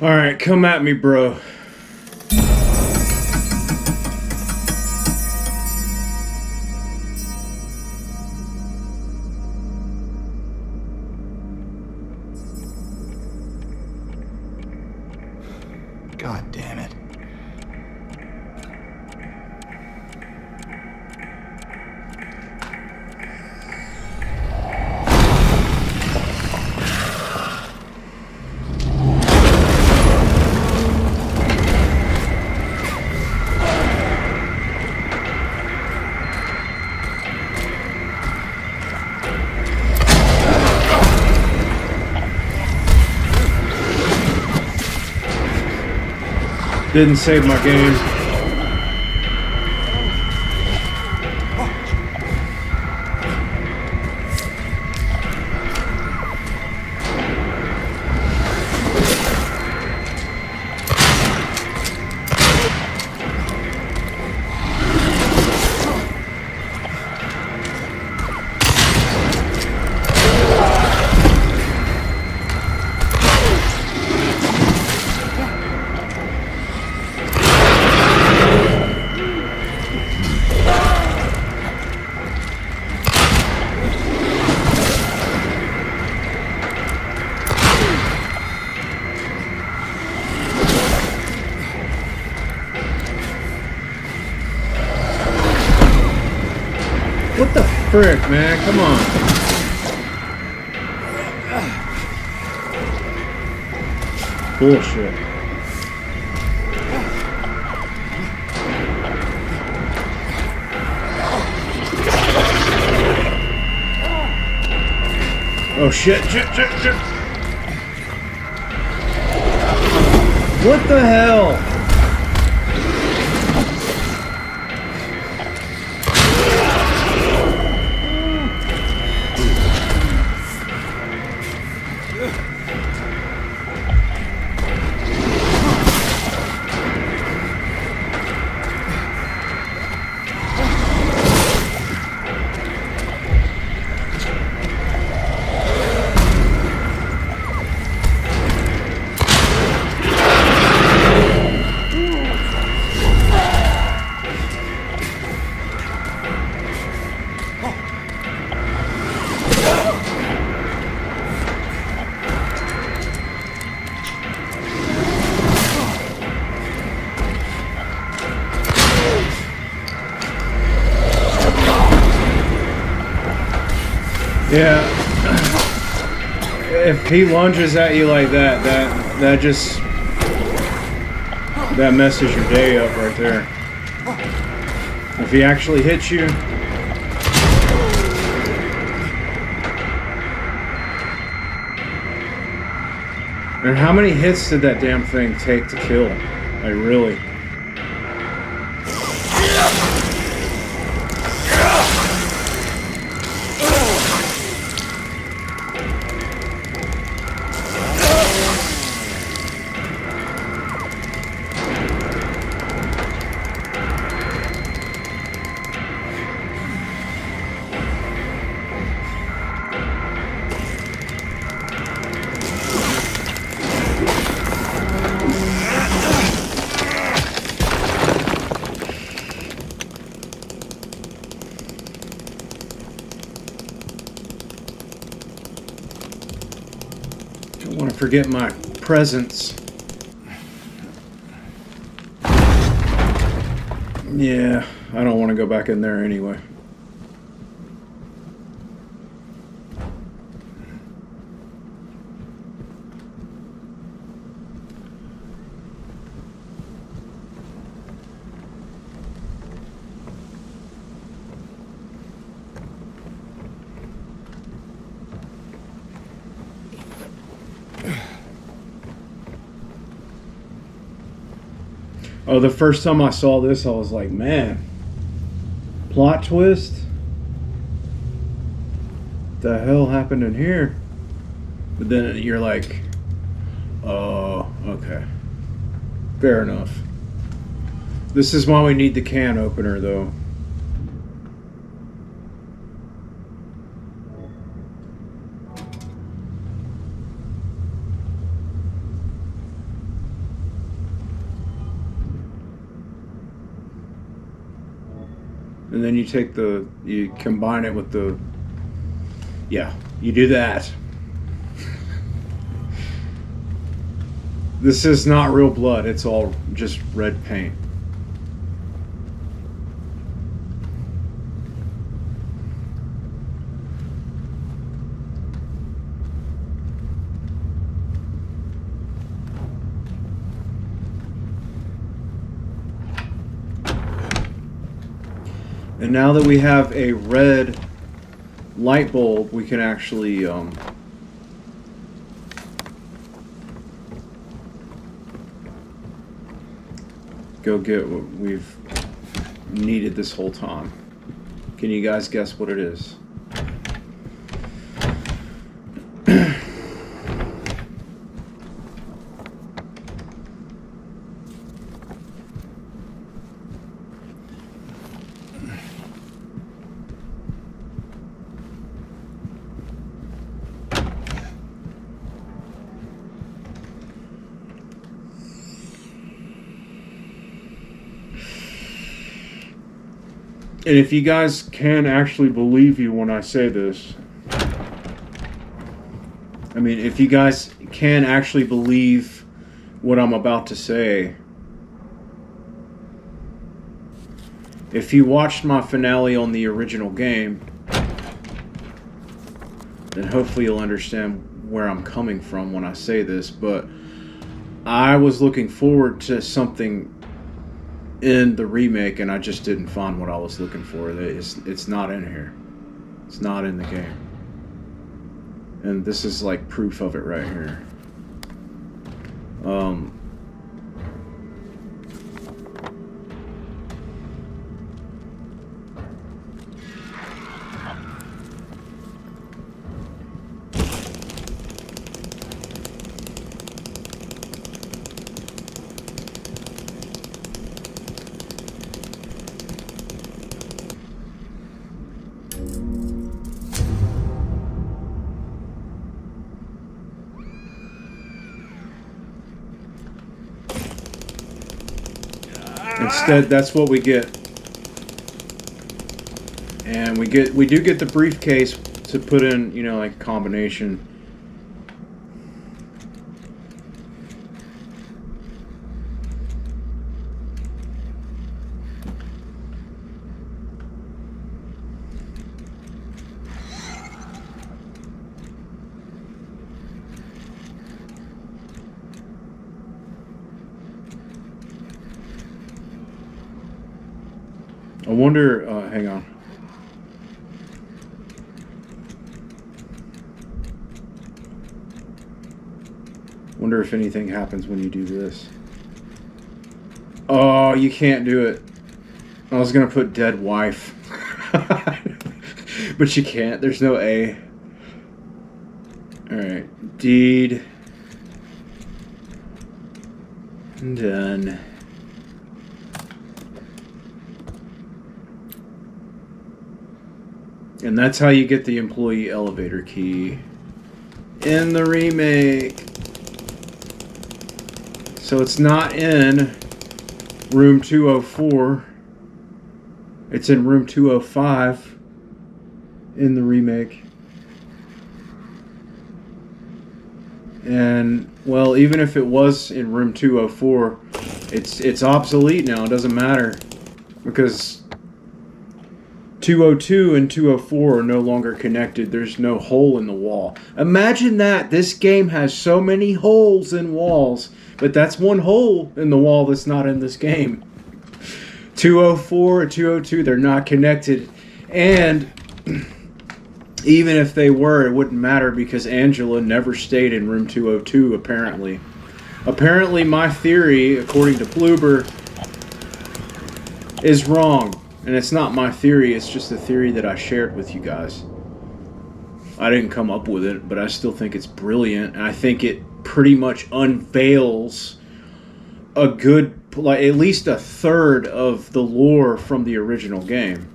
Alright, come at me, bro. God damn it. Didn't save my game. What the frick, man? Come on. Bullshit. Oh shit, shit. What the hell? Yeah. If he lunges at you like that, that just that messes your day up right there. If he actually hits you, and how many hits did that damn thing take to kill? Like really? Don't want to forget my presents. Yeah, I don't want to go back in there anyway. Oh, the first time I saw this, I was like, man, plot twist? The hell happened in here? But then you're like, oh, okay. Fair enough. This is why we need the can opener, though. And then you combine it with the, yeah, you do that. This is not real blood, it's all just red paint. And now that we have a red light bulb, we can actually go get what we've needed this whole time. Can you guys guess what it is? And if you guys can actually believe you when I say this, I mean, if you guys can actually believe what I'm about to say, If you watched my finale on the original game, then hopefully you'll understand where I'm coming from when I say this, but I was looking forward to something in the remake, and I just didn't find what I was looking for. It's not in here. It's not in the game. And this is like proof of it right here. Instead, that's what we get. And we do get the briefcase to put in, you know, like a combination. I wonder, hang on. Wonder if anything happens when you do this. Oh, you can't do it. I was gonna put dead wife. But you can't, there's no A. Alright, deed. Done. And that's how you get the employee elevator key in the remake. So it's not in room 204. It's in room 205 in the remake. And, well, even if it was in room 204, it's obsolete now. It doesn't matter. Because 202 and 204 are no longer connected. There's no hole in the wall. Imagine that. This game has so many holes in walls, but that's one hole in the wall that's not in this game. 204 or 202, they're not connected. And even if they were, it wouldn't matter because Angela never stayed in room 202, apparently. Apparently, my theory, according to Bloober, is wrong. And it's not my theory, it's just a theory that I shared with you guys. I didn't come up with it, but I still think it's brilliant. And I think it pretty much unveils a good, like at least a third of the lore from the original game.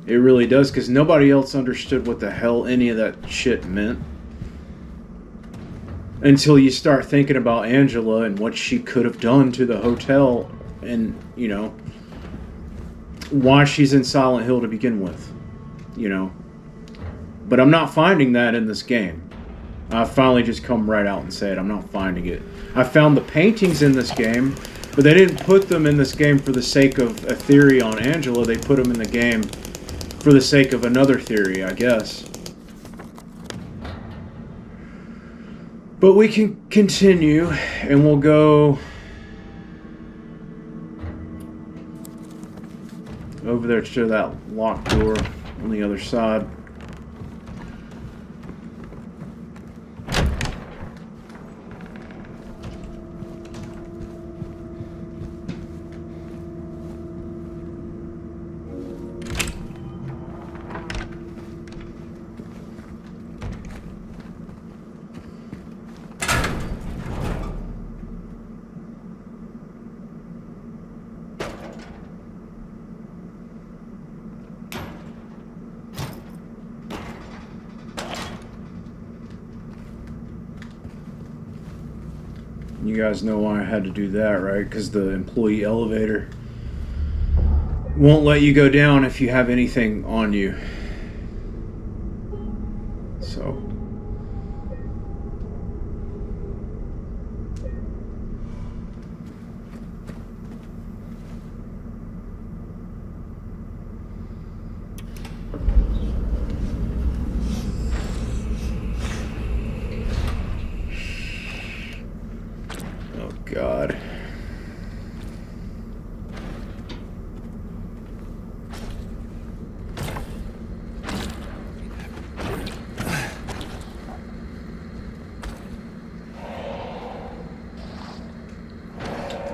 It really does, because nobody else understood what the hell any of that shit meant. Until you start thinking about Angela and what she could have done to the hotel and, you know, why she's in Silent Hill to begin with, you know. But I'm not finding that in this game. I finally just come right out and say it. I'm not finding it. I found the paintings in this game, but they didn't put them in this game for the sake of a theory on Angela. They put them in the game for the sake of another theory, I guess. But we can continue, and we'll go over there to that locked door on the other side. You guys know why I had to do that, right? Because the employee elevator won't let you go down if you have anything on you. So God.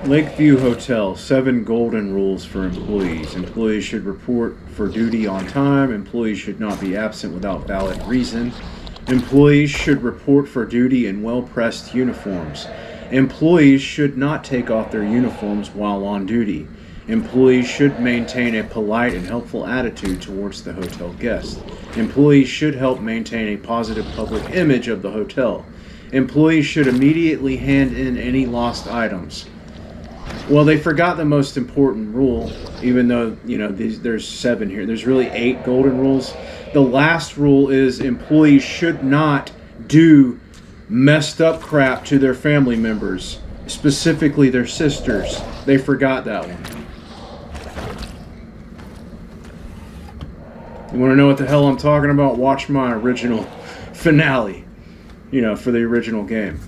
Lakeview Hotel, 7 golden rules for employees. Employees should report for duty on time. Employees should not be absent without valid reason. Employees should report for duty in well-pressed uniforms. Employees should not take off their uniforms while on duty. Employees should maintain a polite and helpful attitude towards the hotel guests. Employees should help maintain a positive public image of the hotel. Employees should immediately hand in any lost items. Well, they forgot the most important rule, even though, you know, there's 7 here. There's really 8 golden rules. The last rule is employees should not do messed up crap to their family members, specifically their sisters. They forgot that one. You want to know what the hell I'm talking about? Watch my original finale, you know, for the original game.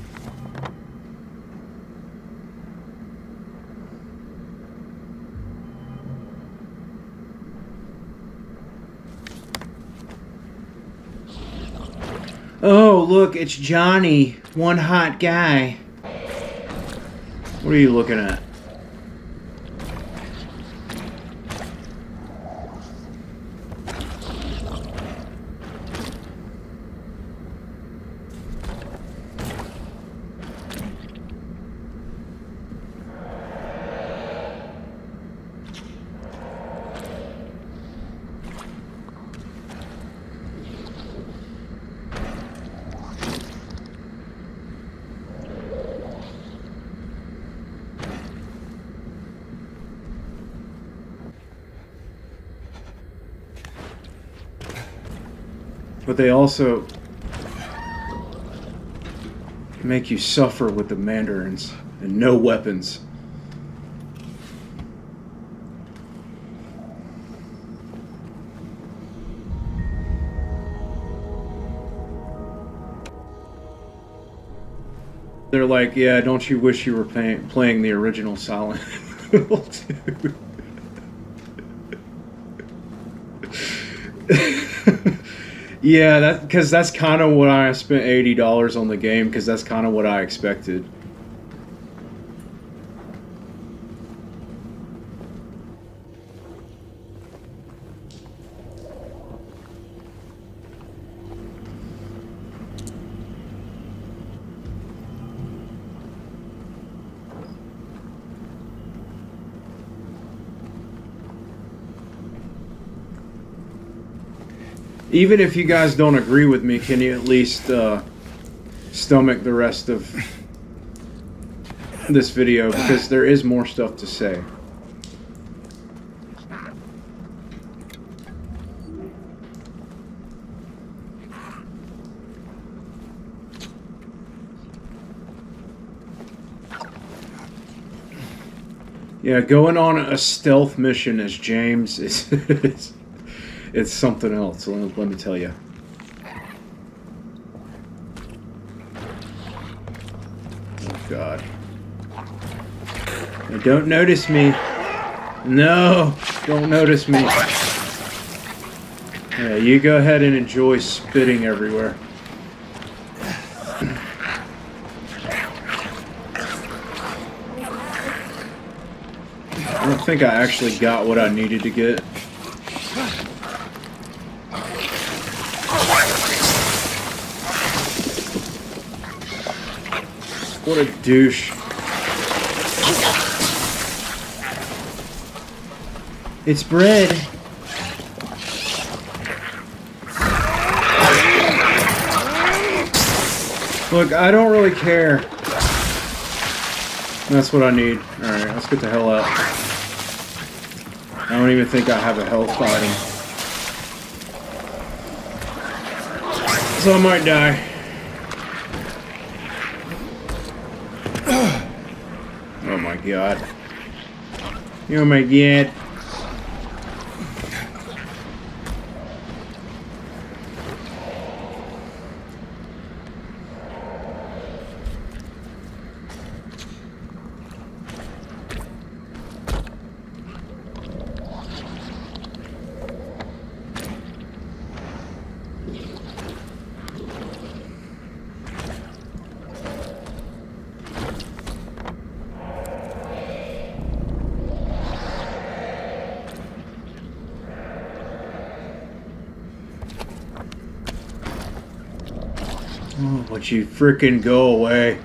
Oh, look, it's Johnny, one hot guy. What are you looking at? But they also make you suffer with the Mandarins and no weapons. They're like, yeah, don't you wish you were playing the original Silent Hill 2? Yeah, because that's kind of what I spent $80 on the game, because that's kind of what I expected. Even if you guys don't agree with me, can you at least stomach the rest of this video? Because there is more stuff to say. Yeah, going on a stealth mission as James is... It's something else, let me tell you. Oh, God. Now, don't notice me. No, don't notice me. Yeah, you go ahead and enjoy spitting everywhere. I don't think I actually got what I needed to get. What a douche. It's bread. Look, I don't really care. That's what I need. Alright, let's get the hell out. I don't even think I have a health item. So I might die. Oh my God. Oh my God. Would you freaking go away?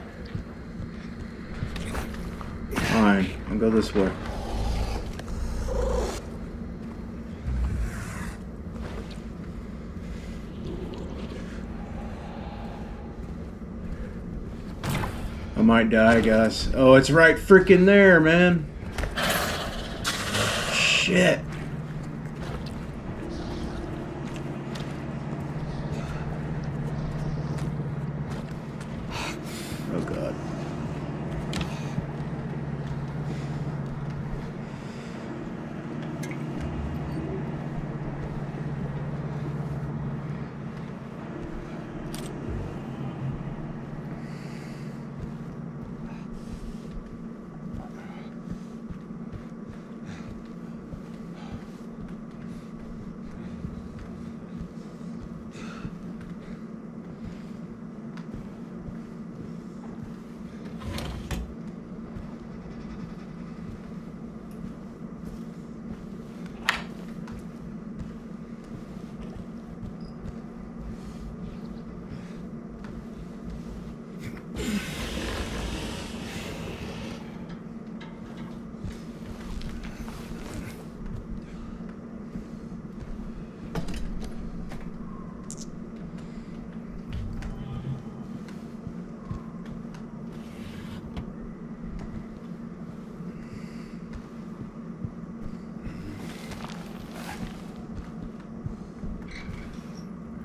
Fine, I'll go this way. I might die, guys. Oh, it's right freaking there, man. Shit. Oh, God.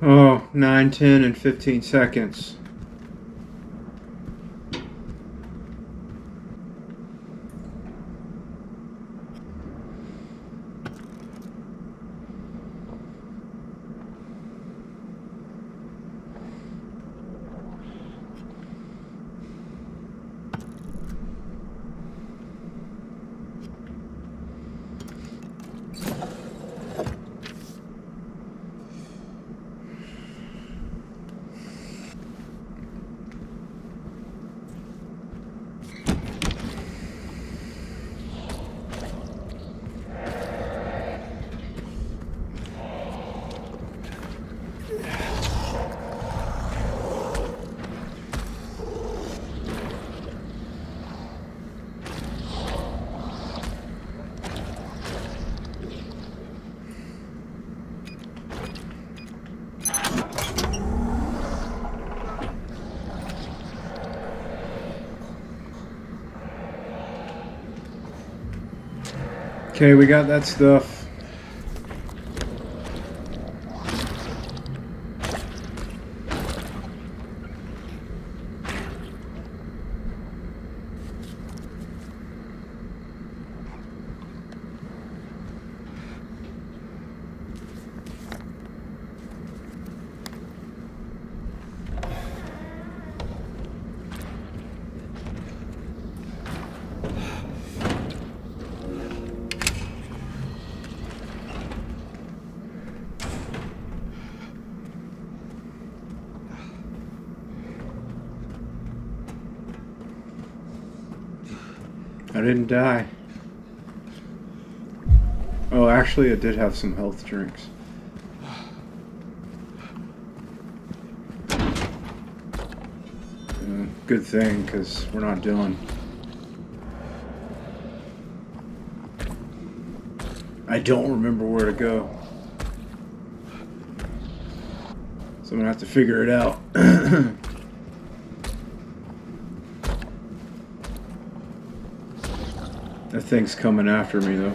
Oh, 9, 10, and 15 seconds. Okay, we got that stuff. I didn't die. Oh, actually, I did have some health drinks. Good thing, because we're not done. I don't remember where to go. So I'm going to have to figure it out. That thing's coming after me, though.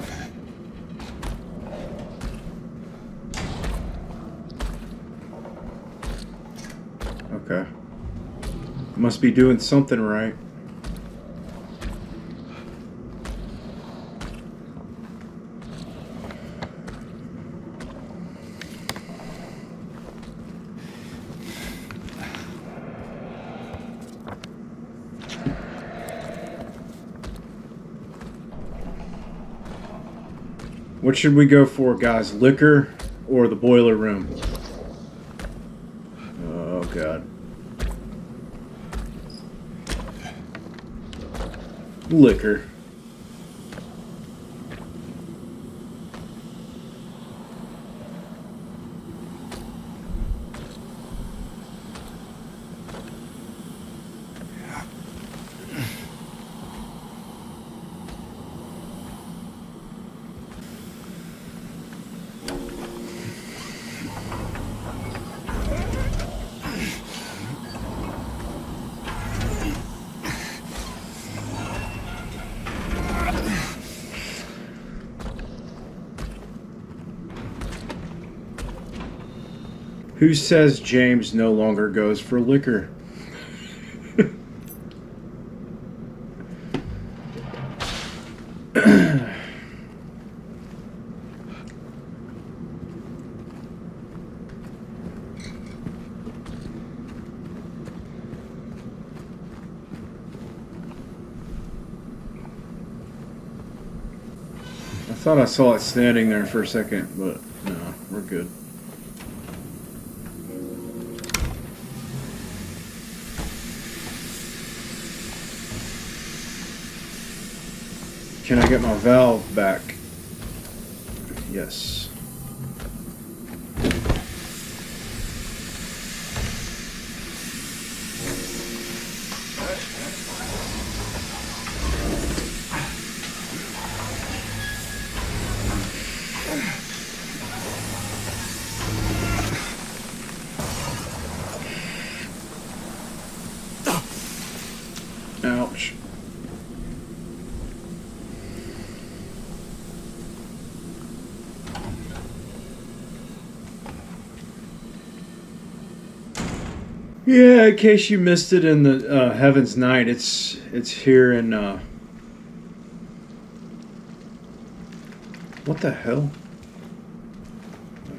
Okay. Must be doing something right. What should we go for, guys? Liquor or the boiler room? Oh, God. Liquor. Who says James no longer goes for liquor? I thought I saw it standing there for a second, but no, we're good. Can I get my valve back? Yes. Ouch. Yeah, in case you missed it in the Heaven's Night, it's here in what the hell?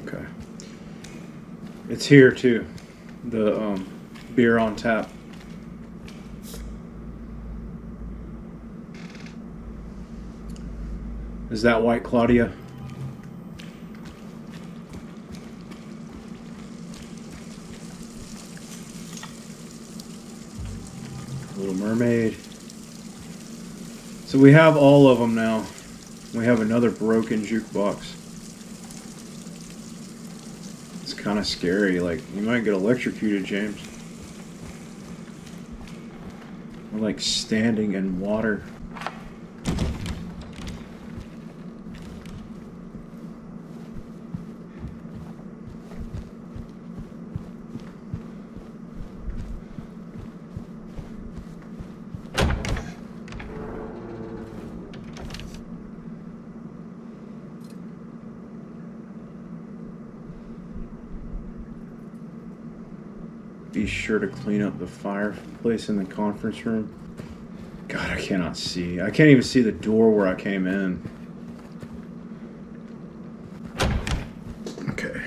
Okay. It's here too. The beer on tap. Is that White Claudia? Little Mermaid. So we have all of them now. We have another broken jukebox. It's kind of scary. Like, you might get electrocuted, James. We're like standing in water. Be sure to clean up the fireplace in the conference room. God, I cannot see. I can't even see the door where I came in. Okay.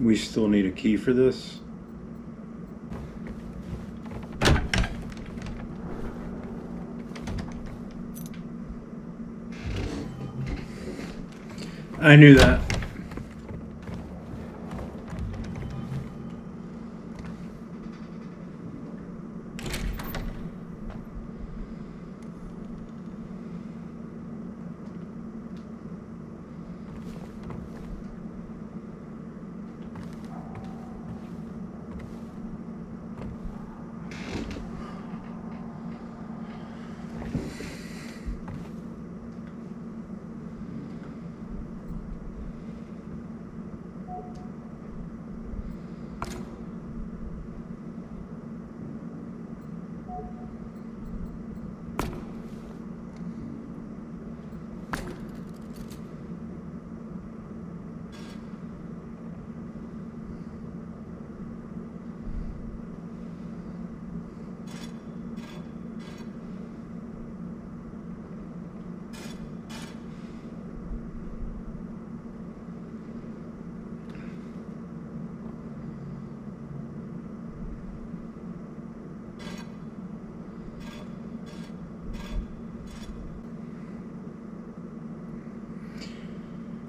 We still need a key for this. I knew that.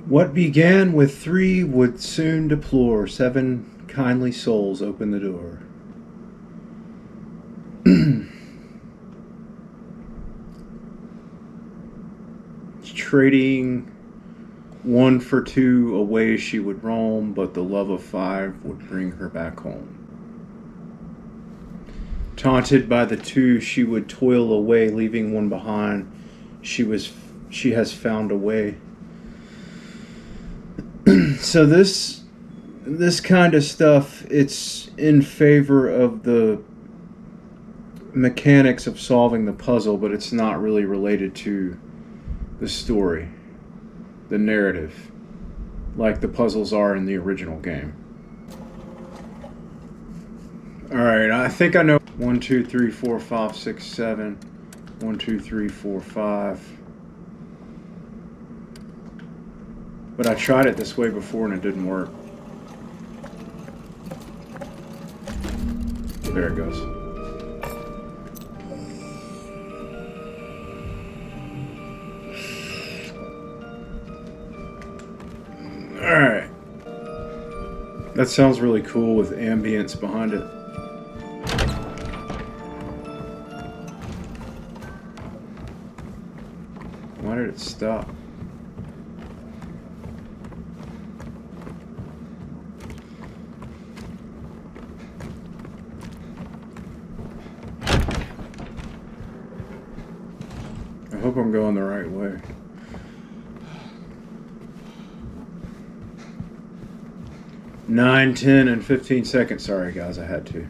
What began with 3 would soon deplore. 7 kindly souls open the door. Trading 1 for 2 away she would roam, but the love of 5 would bring her back home. Taunted by the 2, she would toil away, leaving 1 behind. She has found a way. So this kind of stuff, it's in favor of the mechanics of solving the puzzle, but it's not really related to the story, the narrative, like the puzzles are in the original game. Alright, I think I know 1, 2, 3, 4, 5, 6, 7. 1, 2, 3, 4, 5. But I tried it this way before and it didn't work. There it goes. Alright. That sounds really cool with ambience behind it. Why did it stop? I hope I'm going the right way. Nine, 10, and 15 seconds. Sorry, guys, I had to.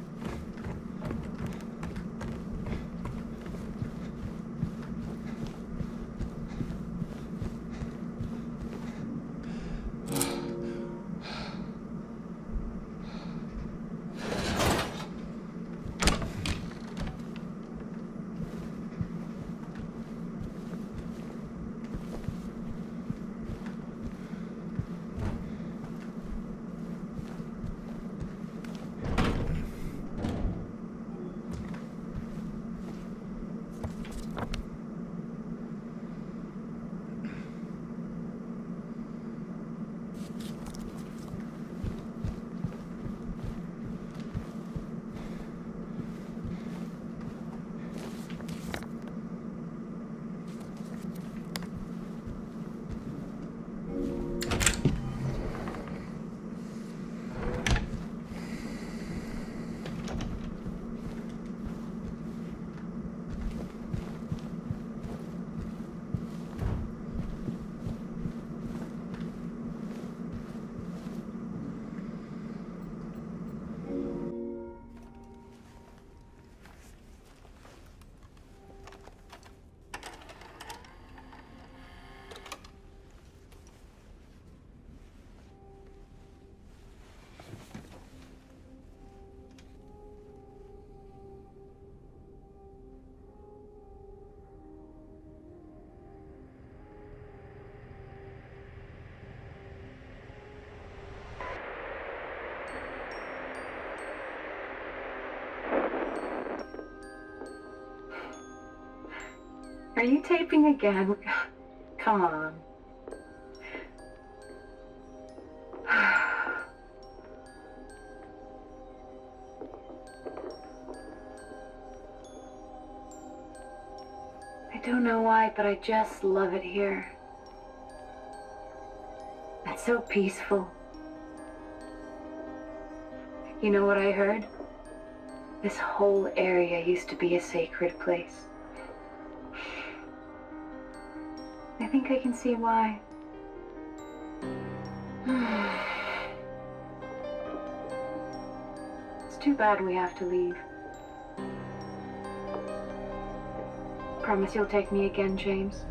Are you taping again? Come on. I don't know why, but I just love it here. It's so peaceful. You know what I heard? This whole area used to be a sacred place. I think I can see why. It's too bad we have to leave. Promise you'll take me again, James.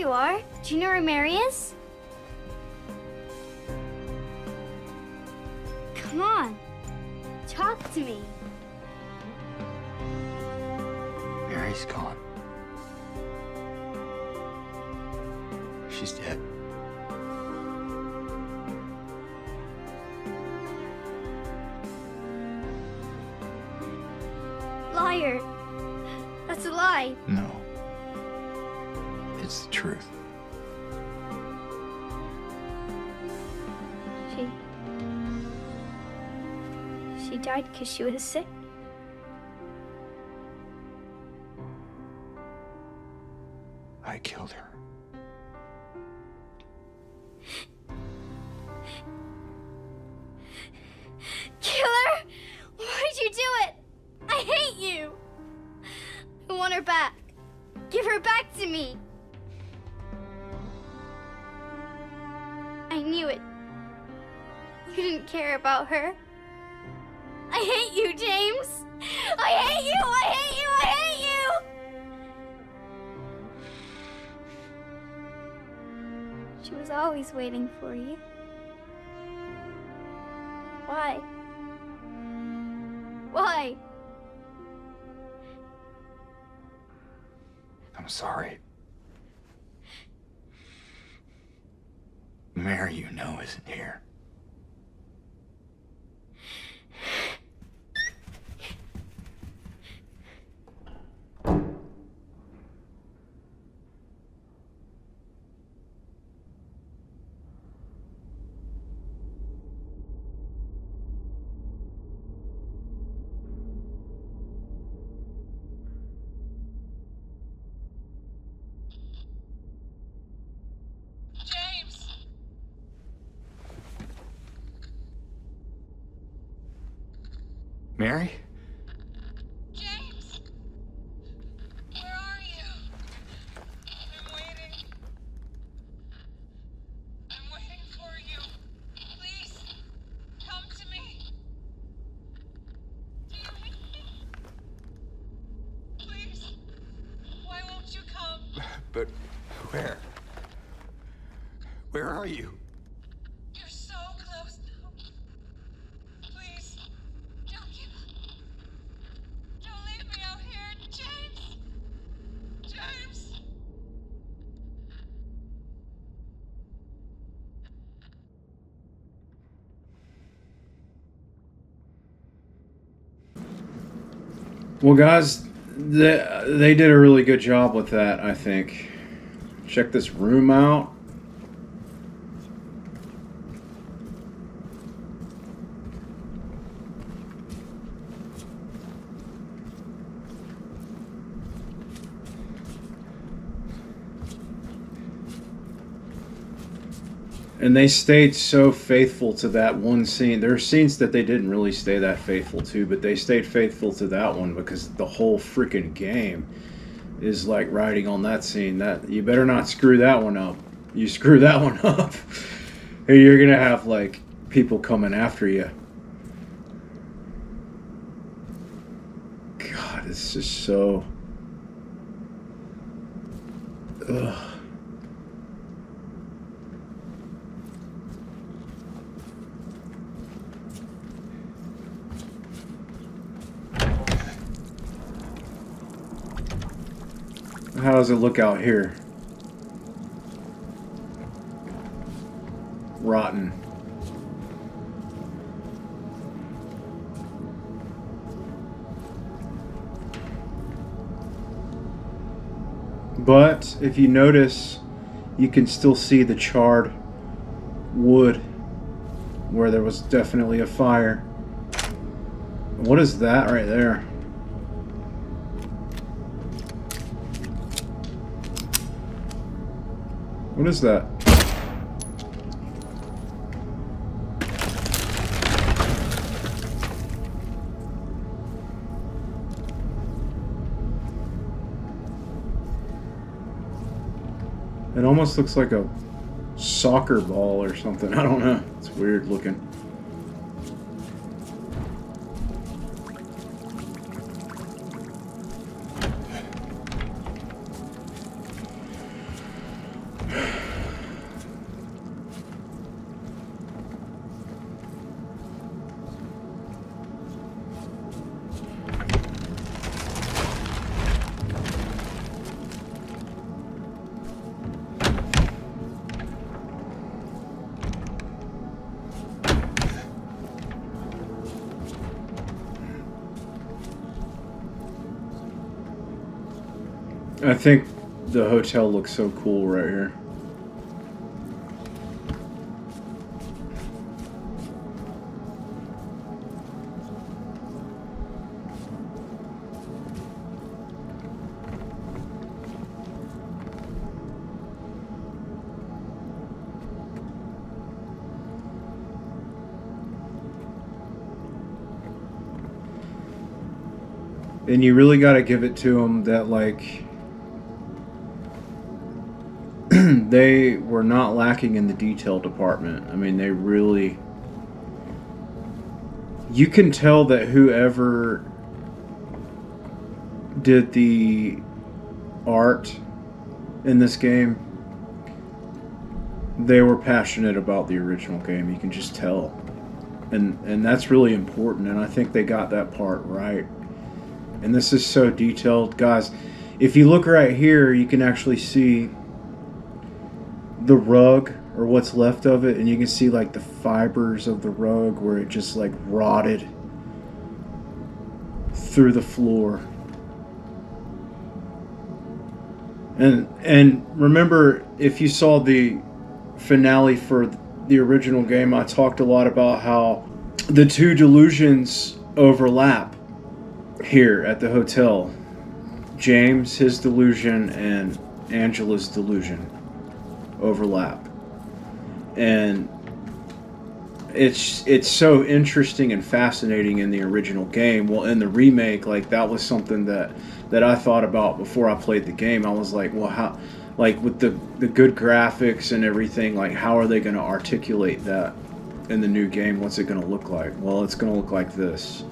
you are. Do you know where Mary is? Come on. Talk to me. Mary's gone. She's dead. Liar. That's a lie. No. It's the truth. She died because she was sick. I killed her. Killer! Why'd you do it? I hate you! I want her back. Give her back to me. I knew it. You didn't care about her. I hate you, James! I hate you! I hate you! I hate you! She was always waiting for you. Why? Why? I'm sorry. Mary, you know, isn't here. Mary? James! Where are you? I'm waiting. I'm waiting for you. Please, come to me. Do you hate me? Please, why won't you come? But where? Where are you? You're so close now. Please, don't give up. Don't leave me out here, James. James. Well, guys, they did a really good job with that, I think. Check this room out. And they stayed so faithful to that one scene. There are scenes that they didn't really stay that faithful to, but they stayed faithful to that one because the whole freaking game is like riding on that scene. That you better not screw that one up. You screw that one up, and you're gonna have like people coming after you. God, it's just so. Ugh. How does it look out here? Rotten. But if you notice, you can still see the charred wood where there was definitely a fire. What is that right there? What is that? It almost looks like a soccer ball or something. I don't know. It's weird looking. I think the hotel looks so cool right here. And you really got to give it to them that, like, they were not lacking in the detail department. I mean, they really... You can tell that whoever did the art in this game, they were passionate about the original game. You can just tell. And that's really important, and I think they got that part right. And this is so detailed. Guys, if you look right here, you can actually see the rug, or what's left of it, and you can see like the fibers of the rug where it just like rotted through the floor. And remember, if you saw the finale for the original game, I talked a lot about how the two delusions overlap here at the hotel. James, his delusion, and Angela's delusion overlap. And it's so interesting and fascinating in the original game. Well, in the remake, like, that was something that I thought about before I played the game. I was like, well, how, like, with the good graphics and everything, like, how are they going to articulate that in the new game? What's it going to look like? Well, it's going to look like this.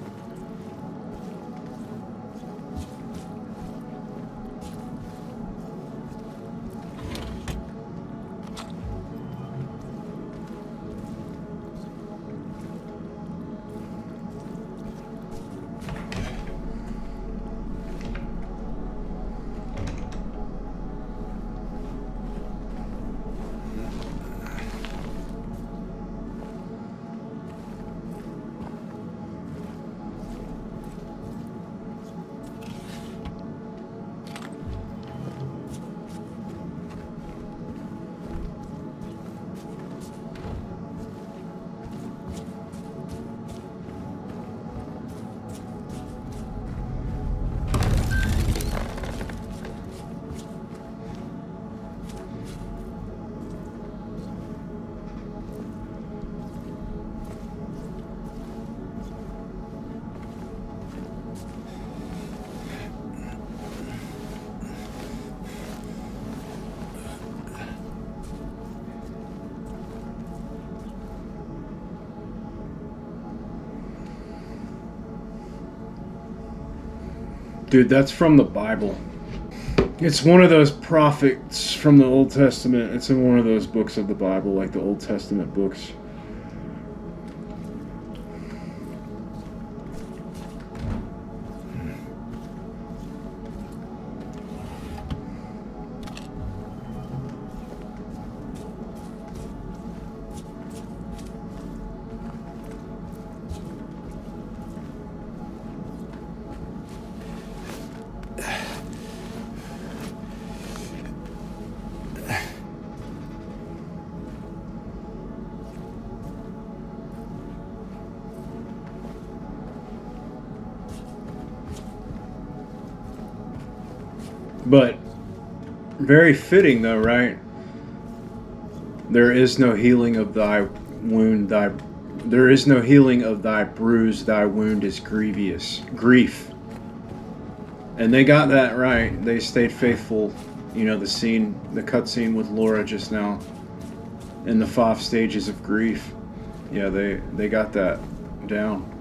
Dude, that's from the Bible. It's one of those prophets from the Old Testament. It's in one of those books of the Bible, like the Old Testament books. But very fitting, though, right? There is no healing of thy wound, there is no healing of thy bruise, thy wound is grief. And they got that right. They stayed faithful. You know, the cutscene with Laura just now, in the 5 stages of grief. Yeah, they got that down.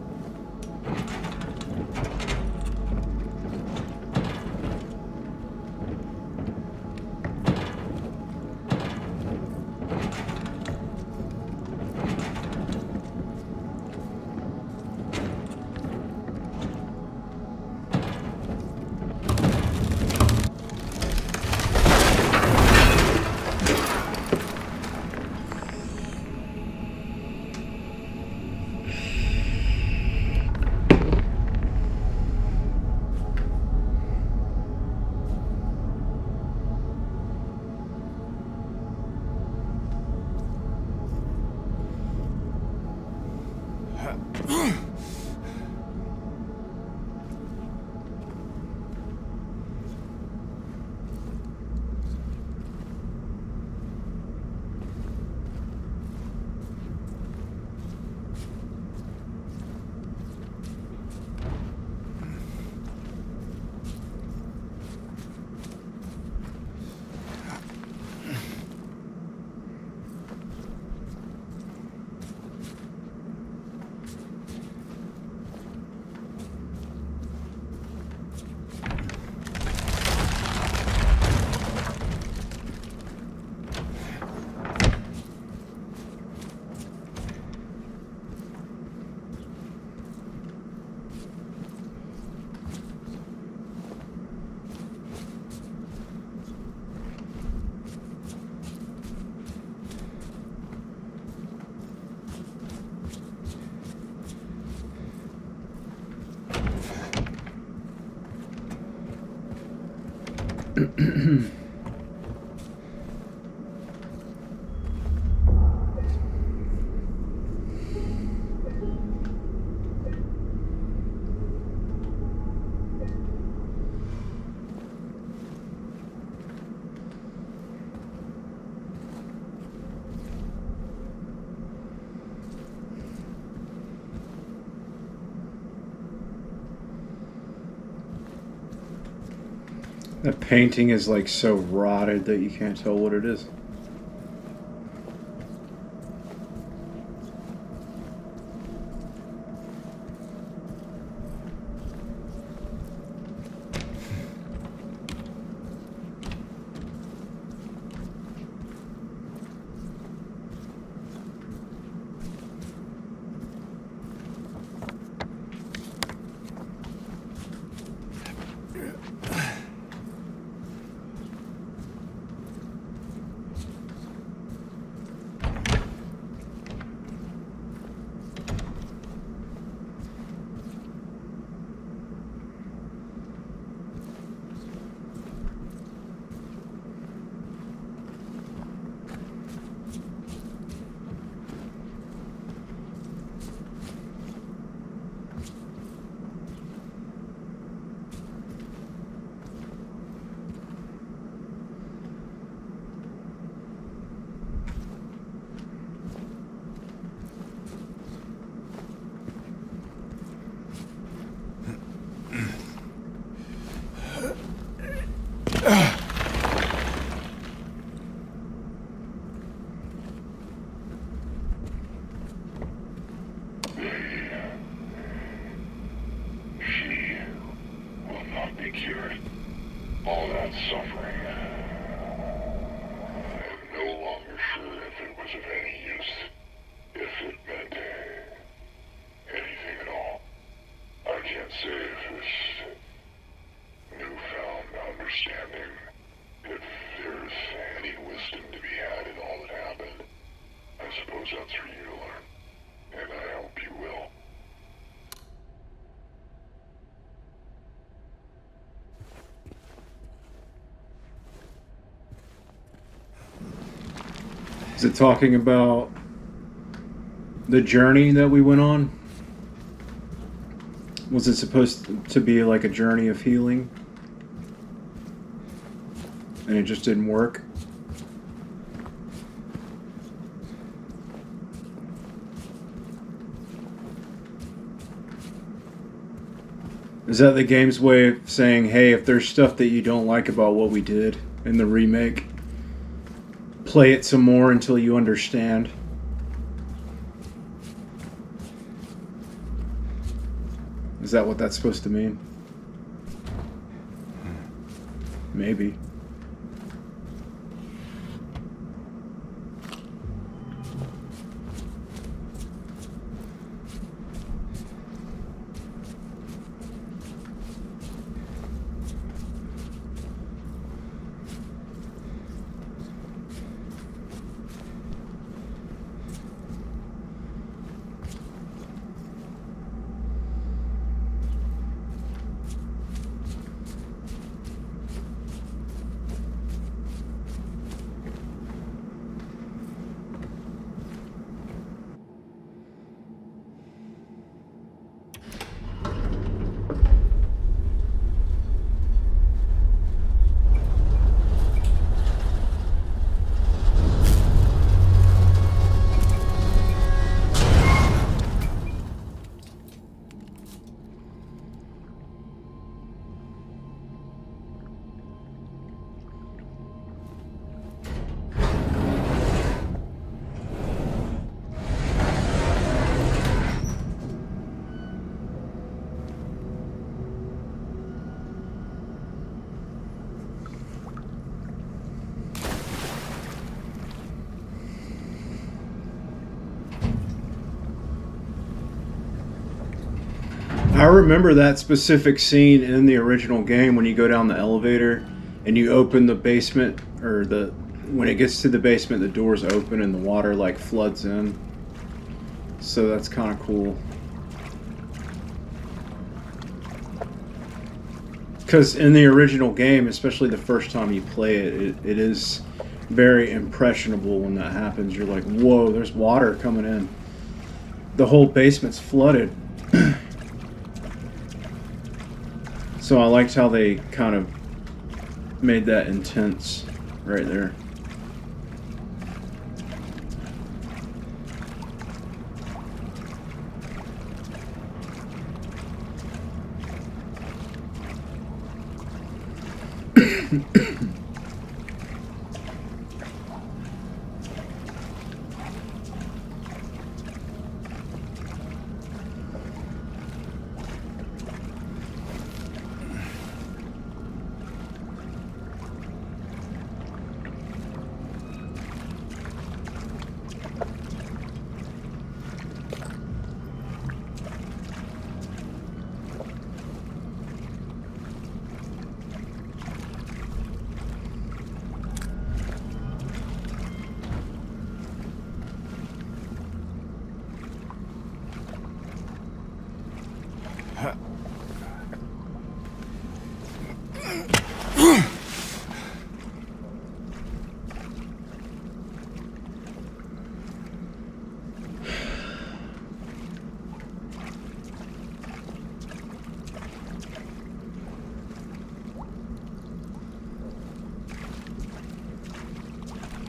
That painting is like so rotted that you can't tell what it is. All that suffering. I'm no longer sure if it was of any use, if it meant anything at all. I can't say if this newfound understanding, if there's any wisdom to be had in all that happened. I suppose that's for you to learn, and I hope you will. Is it talking about the journey that we went on? Was it supposed to be like a journey of healing? And it just didn't work? Is that the game's way of saying, hey, if there's stuff that you don't like about what we did in the remake, play it some more until you understand? Is that what that's supposed to mean? Maybe. I remember that specific scene in the original game when you go down the elevator and you open the basement, or when it gets to the basement, the doors open and the water like floods in. So that's kind of cool. Because in the original game, especially the first time you play it, it is very impressionable when that happens. You're like, whoa, there's water coming in. The whole basement's flooded. So I liked how they kind of made that intense right there.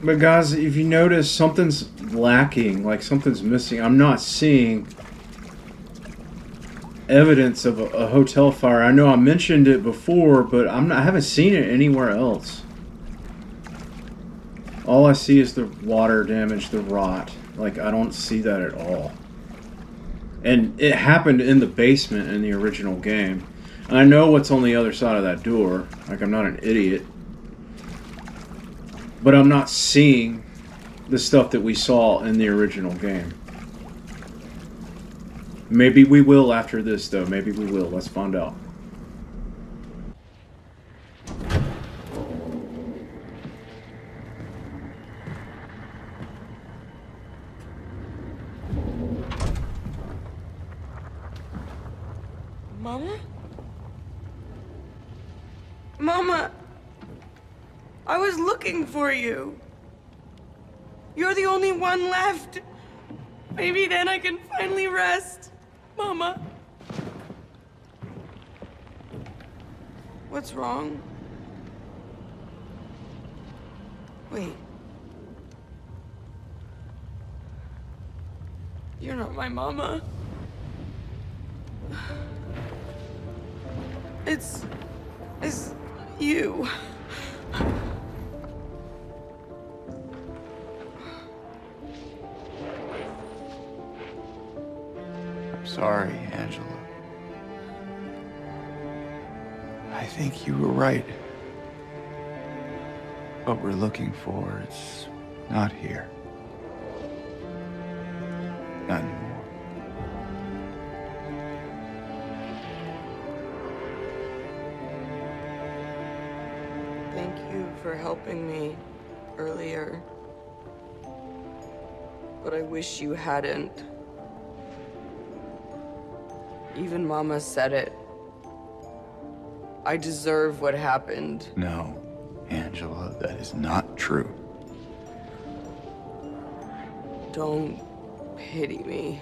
But guys, if you notice, something's lacking, like something's missing. I'm not seeing evidence of a hotel fire. I know I mentioned it before, but I haven't seen it anywhere else. All I see is the water damage, the rot. Like, I don't see that at all. And it happened in the basement in the original game. I know what's on the other side of that door. Like, I'm not an idiot. But I'm not seeing the stuff that we saw in the original game. Maybe we will after this, though. Maybe we will. Let's find out. Mama? Mama! I was looking for you. You're the only one left. Maybe then I can finally rest. Mama. What's wrong? Wait. You're not my mama. It's you. Sorry, Angela. I think you were right. What we're looking for, it's not here. Not anymore. Thank you for helping me earlier. But I wish you hadn't. Even Mama said it. I deserve what happened. No, Angela, that is not true. Don't pity me.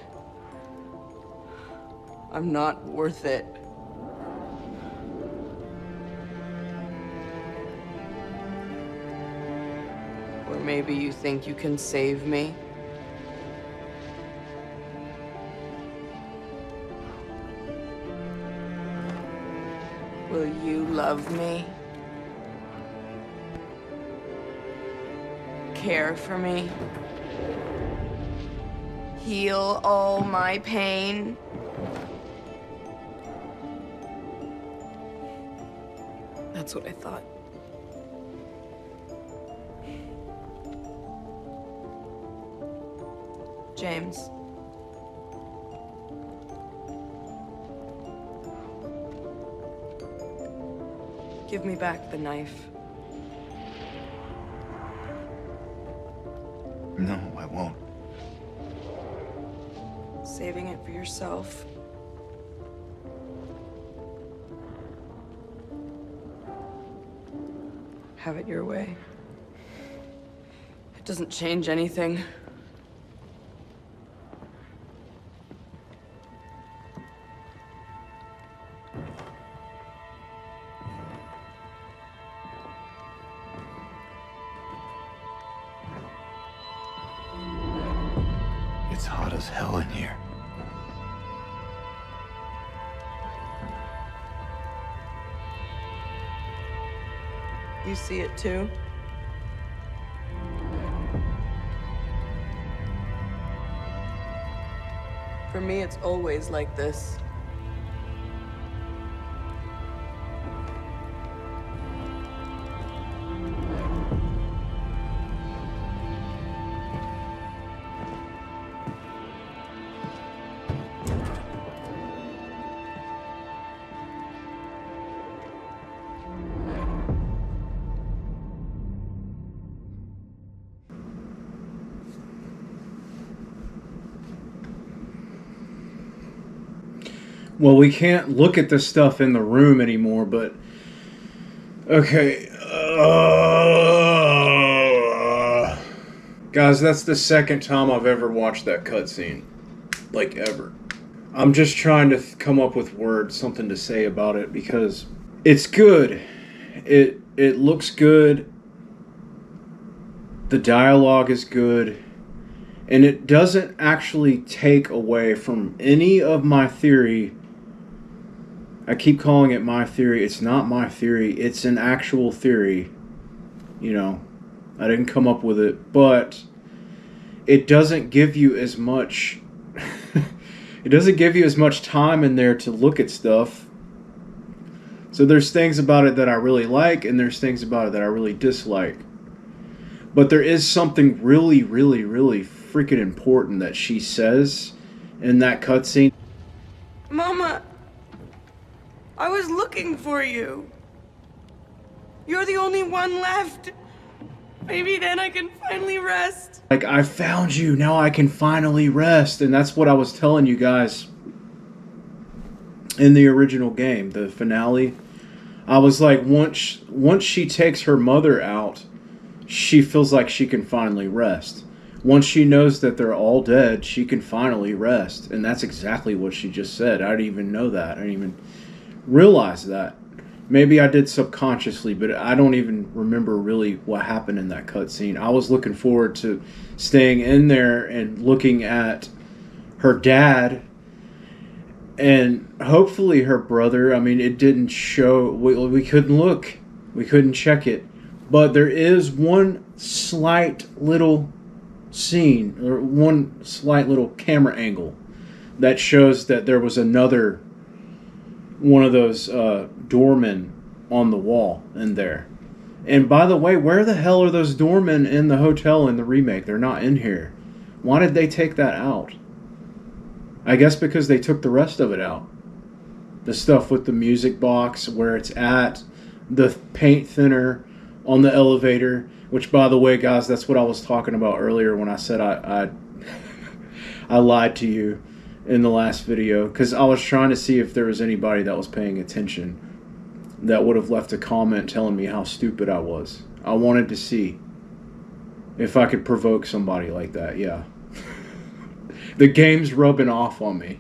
I'm not worth it. Or maybe you think you can save me? Will you love me? Care for me? Heal all my pain? That's what I thought. James. Give me back the knife. No, I won't. Saving it for yourself. Have it your way. It doesn't change anything. It's hot as hell in here. You see it too? For me, it's always like this. Well, we can't look at this stuff in the room anymore, but... Okay. Guys, that's the second time I've ever watched that cutscene. Like, ever. I'm just trying to come up with words, something to say about it, because it's good. It looks good. The dialogue is good. And it doesn't actually take away from any of my theory. I keep calling it my theory. It's not my theory. It's an actual theory. You know, I didn't come up with it. But it doesn't give you as much... it doesn't give you as much time in there to look at stuff. So there's things about it that I really like, and there's things about it that I really dislike. But there is something really, really, really freaking important that she says in that cutscene. Mama, I was looking for you. You're the only one left. Maybe then I can finally rest. Like, I found you, now I can finally rest. And that's what I was telling you guys in the original game, the finale. I was like, once she takes her mother out, she feels like she can finally rest. Once she knows that they're all dead, she can finally rest. And that's exactly what she just said. I didn't even know that. I didn't even realize that. Maybe I did subconsciously, but I don't even remember really what happened in that cutscene. I was looking forward to staying in there and looking at her dad and hopefully her brother. I mean, it didn't show. We couldn't look. We couldn't check it. But there is one slight little scene, or one slight little camera angle that shows that there was another one of those doormen on the wall in there. And by the way, where the hell are those doormen in the hotel in the remake? They're not in here. Why did they take that out? I guess because they took the rest of it out. The stuff with the music box, where it's at, the paint thinner on the elevator, which, by the way, guys, that's what I was talking about earlier when I said I lied to you in the last video, because I was trying to see if there was anybody that was paying attention that would have left a comment telling me how stupid I was. I wanted to see if I could provoke somebody like that. Yeah. The game's rubbing off on me.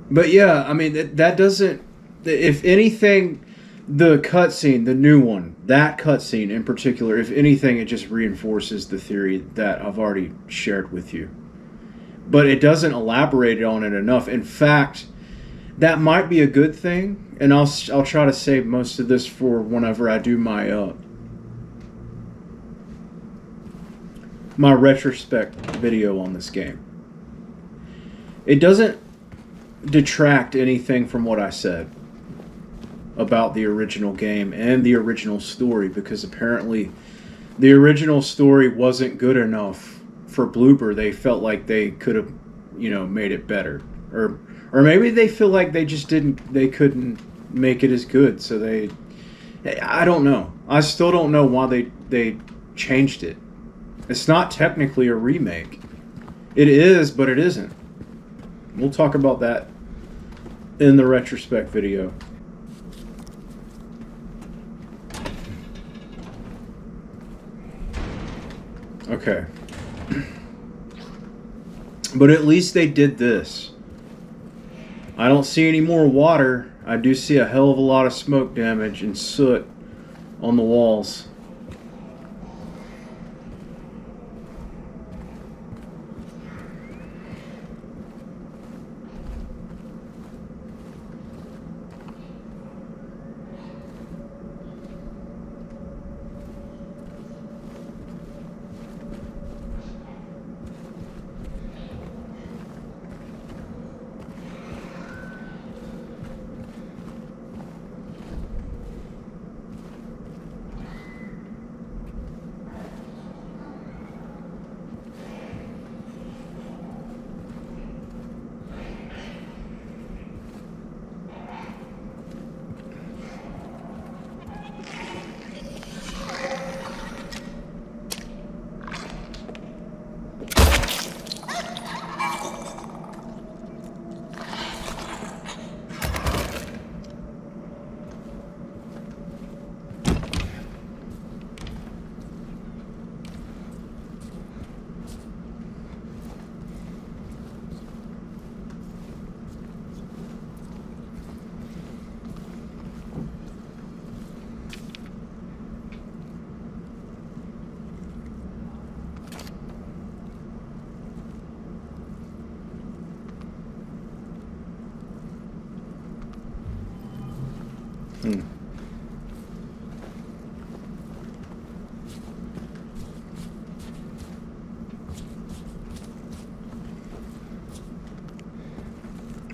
But yeah, I mean, that doesn't... If anything, the cutscene, the new one, that cutscene in particular, if anything, it just reinforces the theory that I've already shared with you. But it doesn't elaborate on it enough. In fact, that might be a good thing, and I'll try to save most of this for whenever I do my my retrospect video on this game. It doesn't detract anything from what I said about the original game and the original story, because apparently the original story wasn't good enough for Bloober. They felt like they could have, made it better, or maybe they feel like they just couldn't make it as good. So I don't know. I still don't know why they changed it. It's not technically a remake. It is, but it isn't. We'll talk about that in the retrospect video. Okay. But at least they did this. I don't see any more water. I do see a hell of a lot of smoke damage and soot on the walls.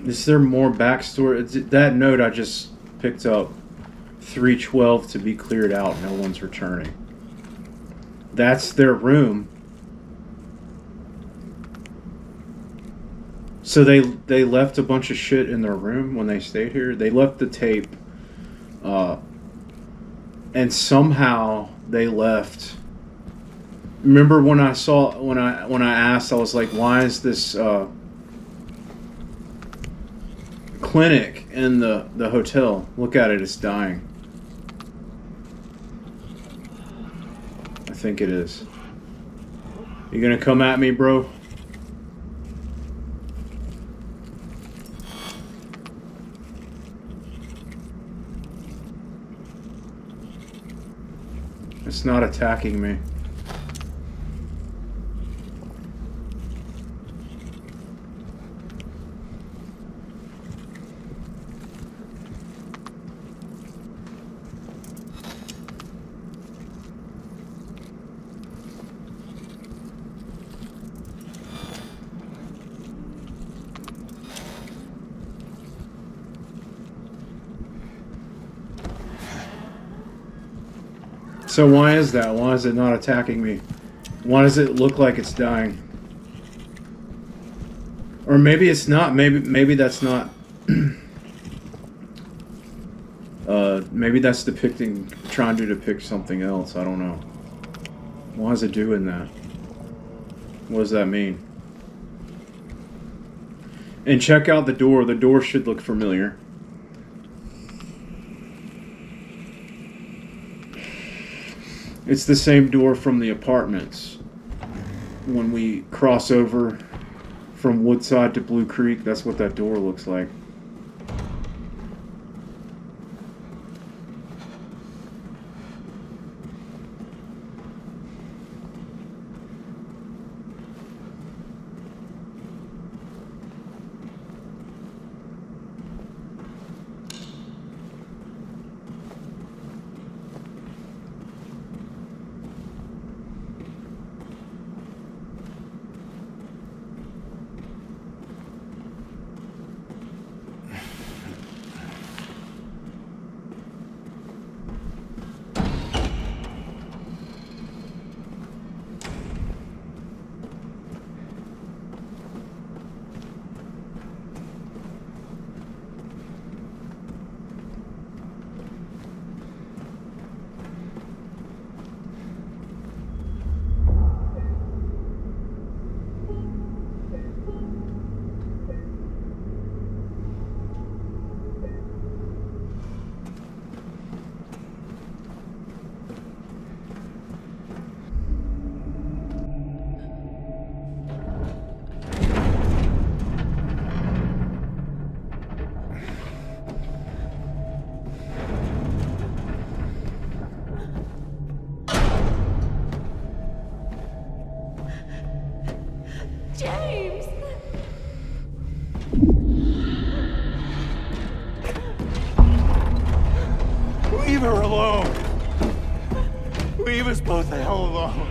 Is there more backstory? That note I just picked up. 312 to be cleared out. No one's returning. That's their room. So they left a bunch of shit in their room when they stayed here. They left the tape. And somehow they left. Remember when I asked, I was like, why is this clinic in the hotel? Look at it, it's dying. I think it is. You gonna come at me, bro? It's not attacking me. So why is that? Why is it not attacking me? Why does it look like it's dying? Or maybe it's not. Maybe that's not. Maybe that's trying to depict something else. I don't know. Why is it doing that? What does that mean? And check out the door. The door should look familiar. It's the same door from the apartments. When we cross over from Woodside to Blue Creek, that's what that door looks like. Leave her alone. Leave us both the hell alone.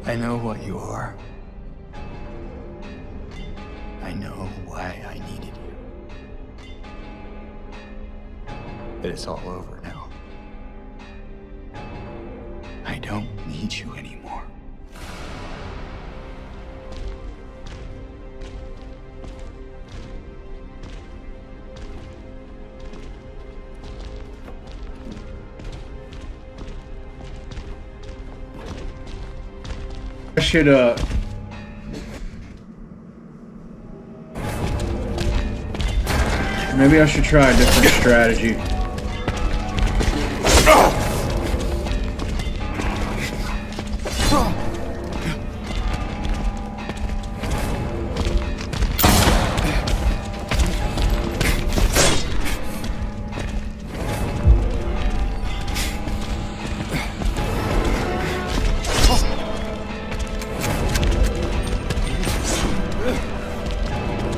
I know what you are. I know why I needed you. But it's all over now. I don't need you anymore. I should, maybe I should try a different strategy.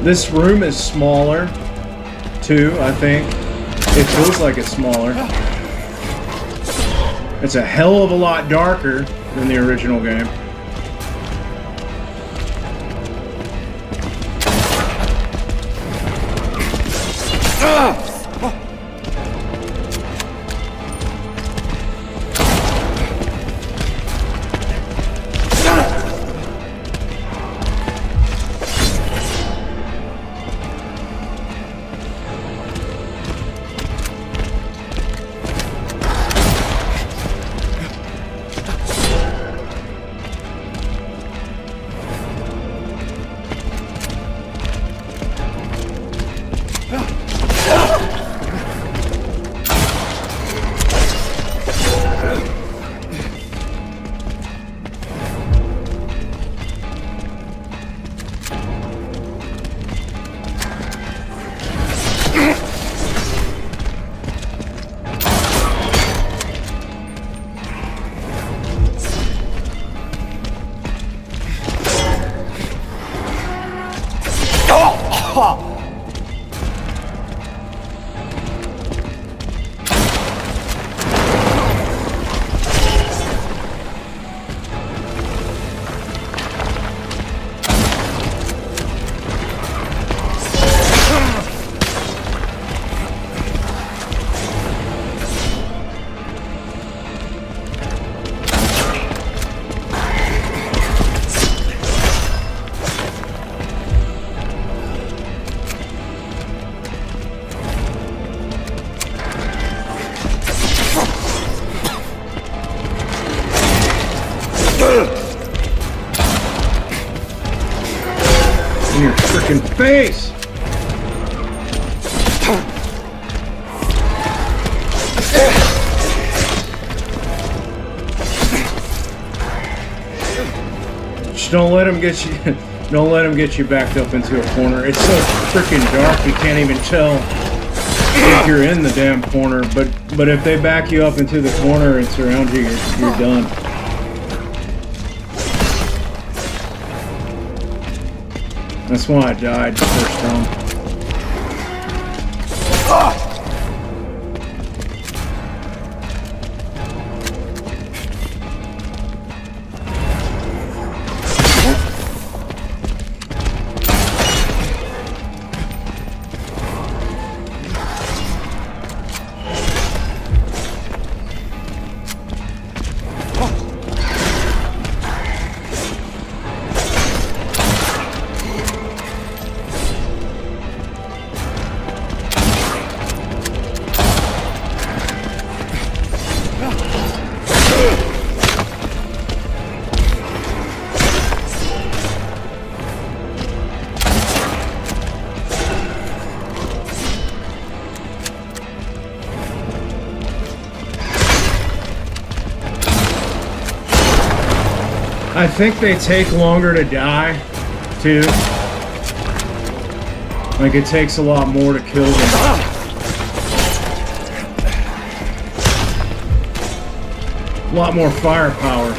This room is smaller, too, I think. It feels like it's smaller. It's a hell of a lot darker than the original game. In your freaking face! Just don't let him get you. Don't let him get you backed up into a corner. It's so freaking dark you can't even tell if you're in the damn corner. But if they back you up into the corner and surround you, you're done. That's why I died the first time. I think they take longer to die, too. Like, it takes a lot more to kill them. A lot more firepower.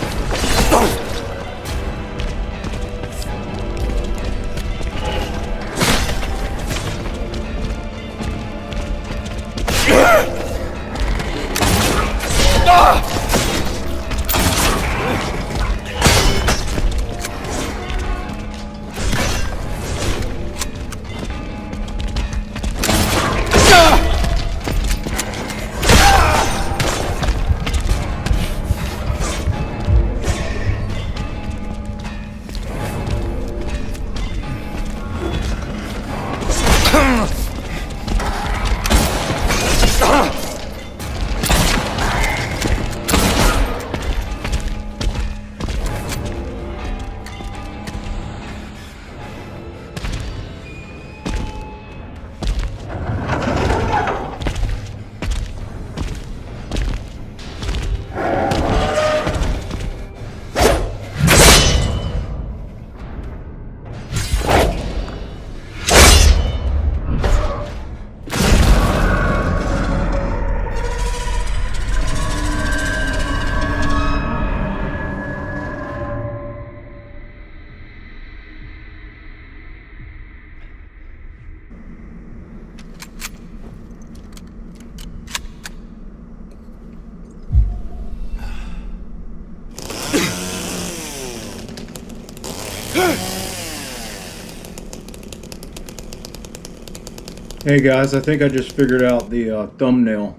Hey guys, I think I just figured out the thumbnail.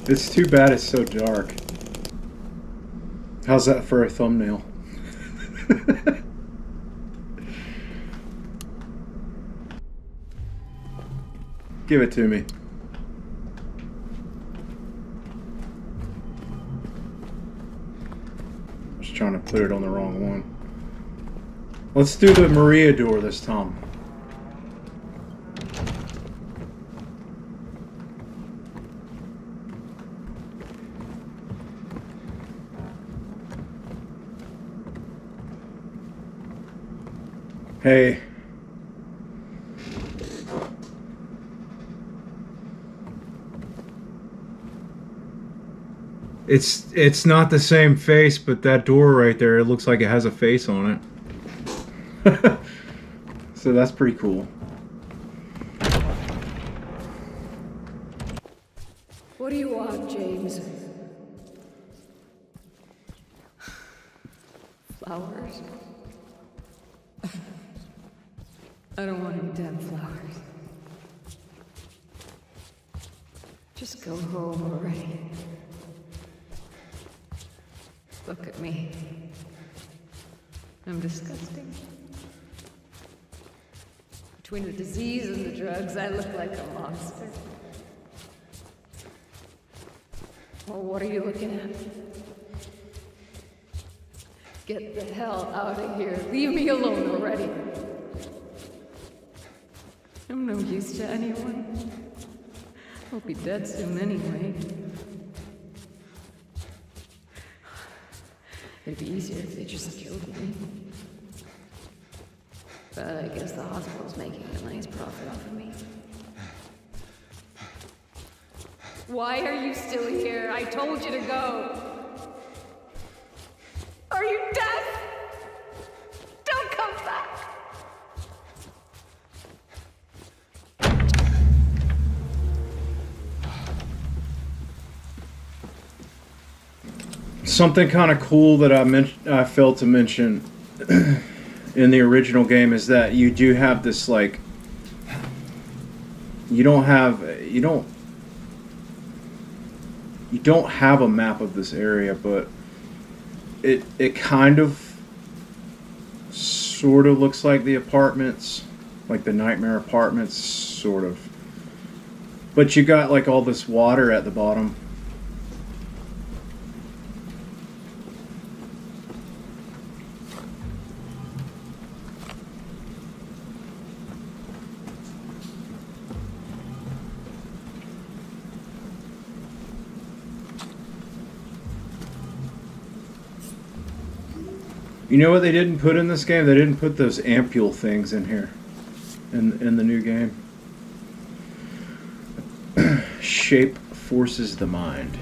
It's too bad it's so dark. How's that for a thumbnail? Give it to me. Just trying to put it on the wrong one. Let's do the Maria door this time. Hey. It's not the same face, but that door right there, it looks like it has a face on it. So that's pretty cool. What do you want, James? Flowers? I don't want any damn flowers. Just go home already. Look at me. I'm disgusting. Between the disease and the drugs, I look like a monster. Well, what are you looking at? Get the hell out of here. Leave me alone already. I'm no use to anyone. I'll be dead soon anyway. It'd be easier if they just killed me. But I guess the hospital's making a nice profit off of me. Why are you still here? I told you to go. Are you deaf? Don't come back. Something kind of cool that I failed to mention in the original game is that you do have this, like, you don't have a map of this area, but it kind of sort of looks like the apartments, like the Nightmare Apartments, sort of. But you got like all this water at the bottom. You know what they didn't put in this game? They didn't put those ampule things in here. In the new game. Shape forces the mind.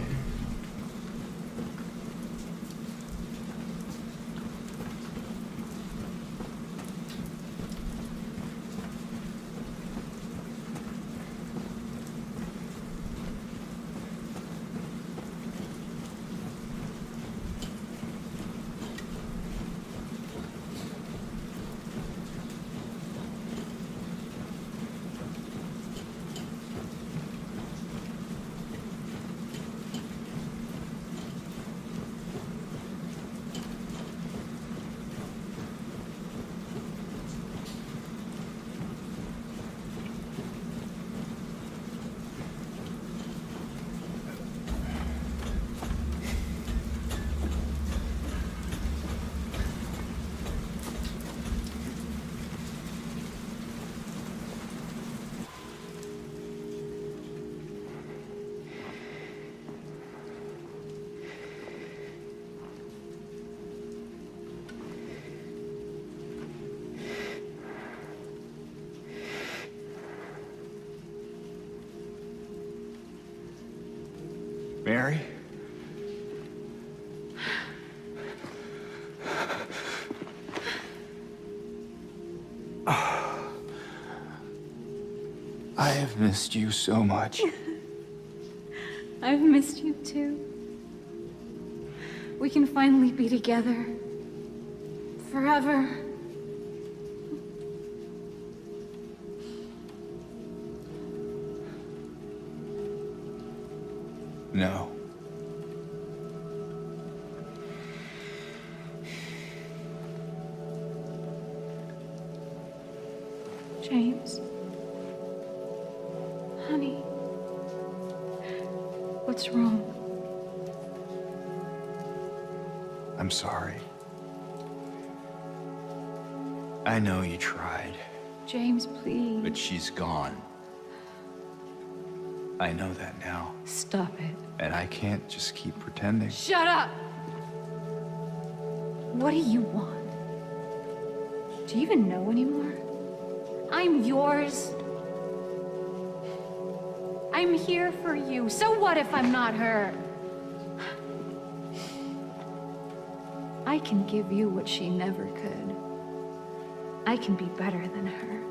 Mary? I have missed you so much. I've missed you too. We can finally be together. Forever. No. James. Honey. What's wrong? I'm sorry. I know you tried, James, please. but she's gone. I know that now. Stop it. And I can't just keep pretending. Shut up! What do you want? Do you even know anymore? I'm yours. I'm here for you. So what if I'm not her? I can give you what she never could. I can be better than her.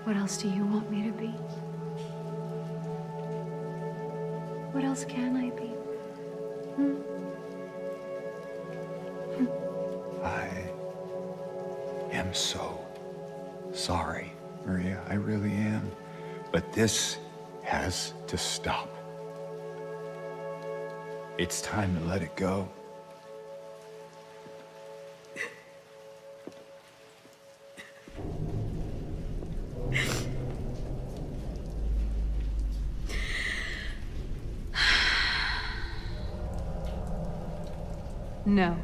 What else do you want me to be? What else can I be? I am so sorry, Maria. I really am. But this has to stop. It's time to let it go. No.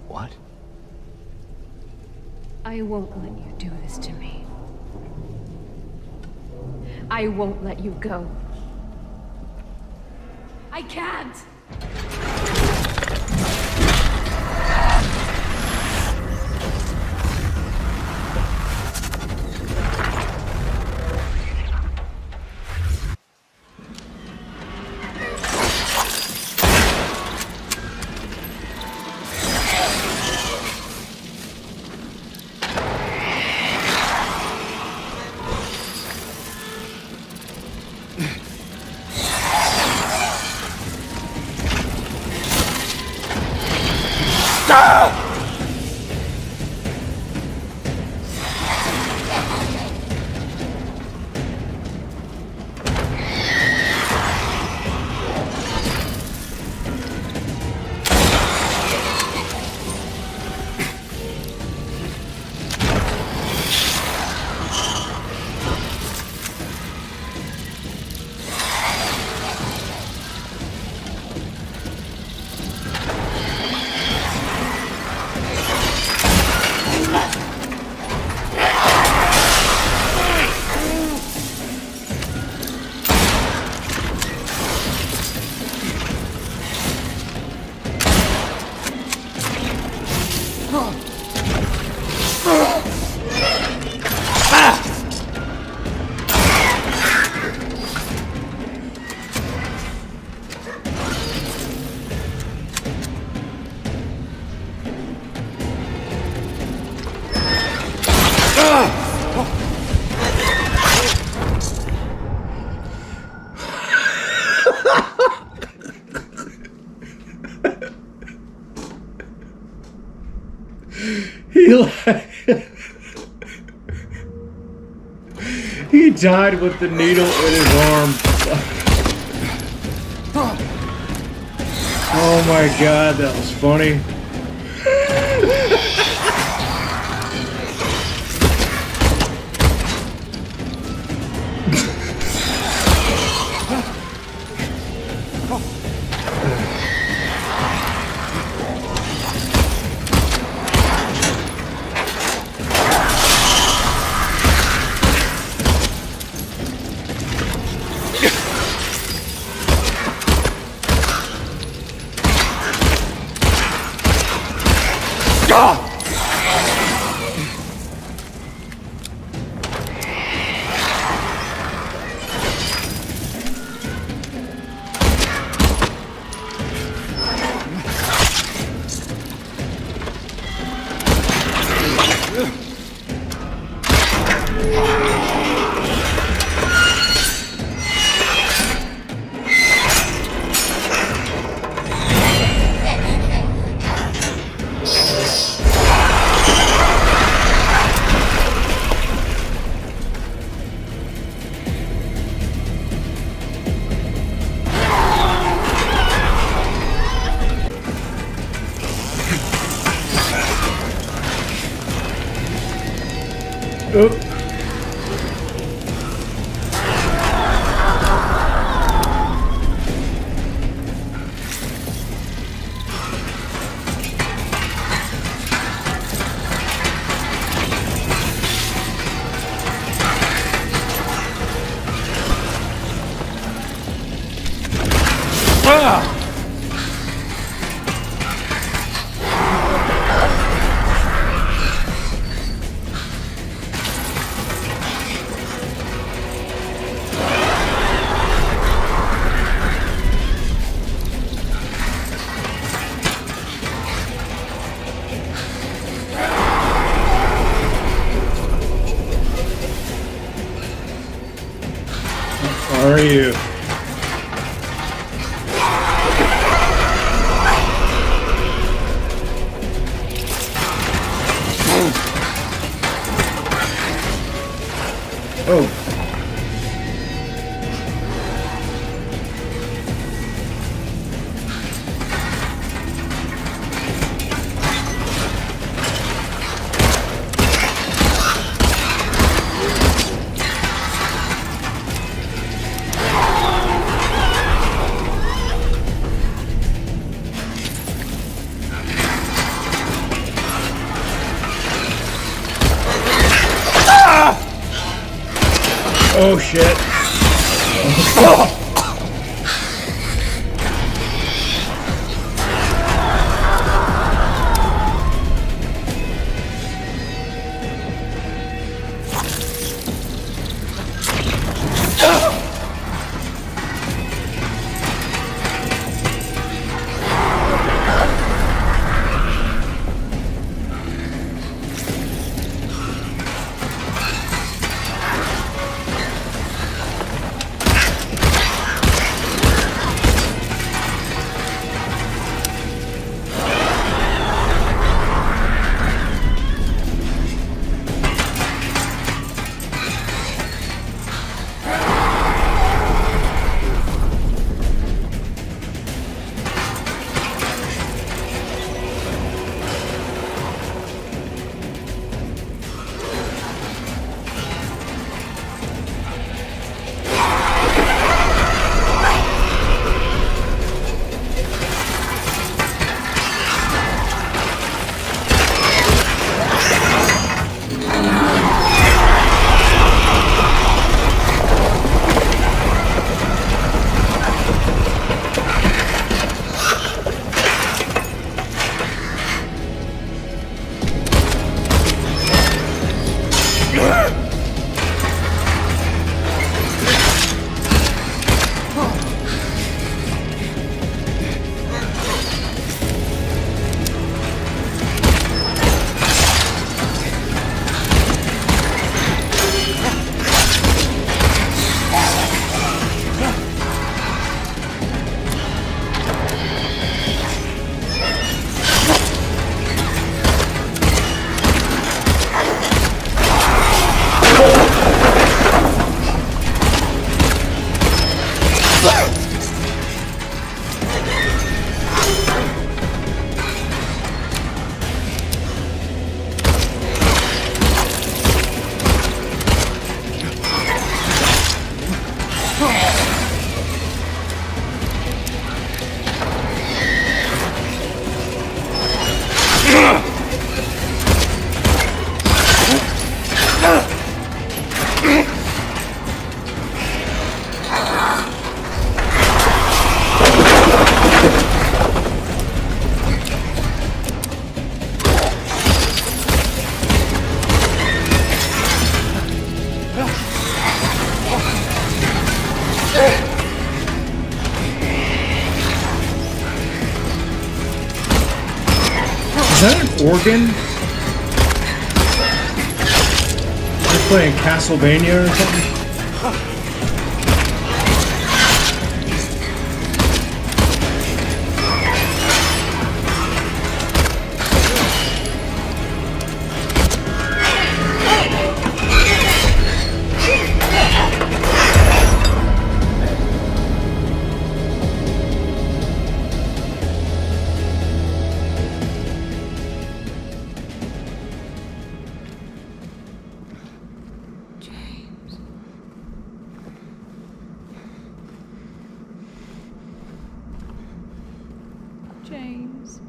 What? I won't let you do this to me. I won't let you go. I can't! He died with the needle in his arm. Oh my god, that was funny. Oop. Ah! How are you? Oh. Oh shit. Is that an organ? They're playing Castlevania or something? James.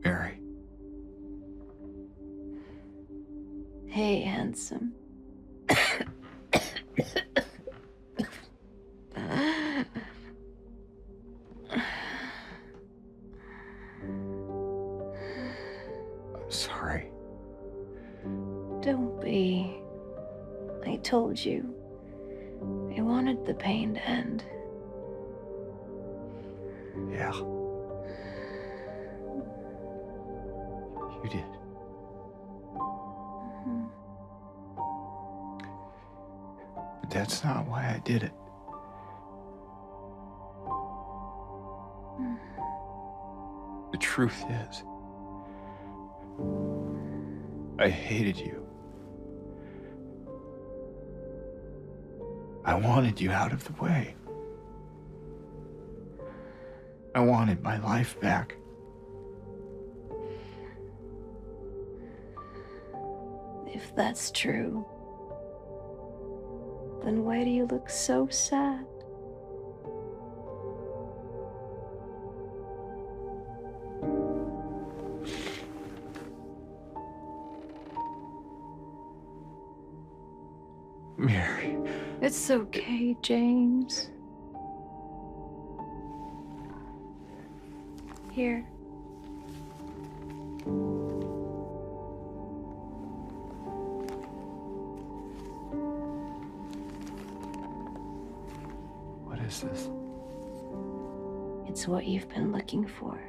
Mary. Hey, handsome. I'm sorry. Don't be. I told you. I wanted the pain to end. Yeah. You did. But that's not why I did it. The truth is, I hated you. I wanted you out of the way. I wanted my life back. If that's true, then why do you look so sad? Mary. It's okay, James. Here. What is this? It's what you've been looking for.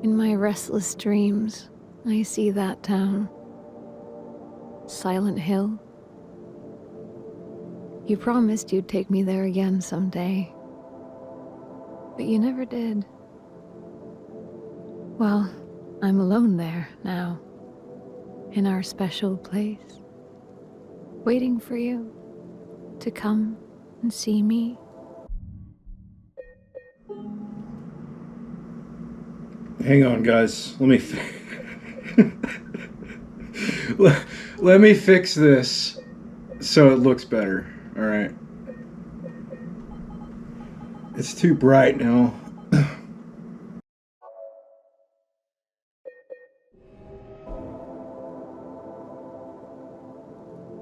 In my restless dreams, I see that town. Silent Hill. You promised you'd take me there again someday. But you never did. Well, I'm alone there now. In our special place. Waiting for you to come and see me. Hang on, guys. Let me let me fix this so it looks better. All right. It's too bright now.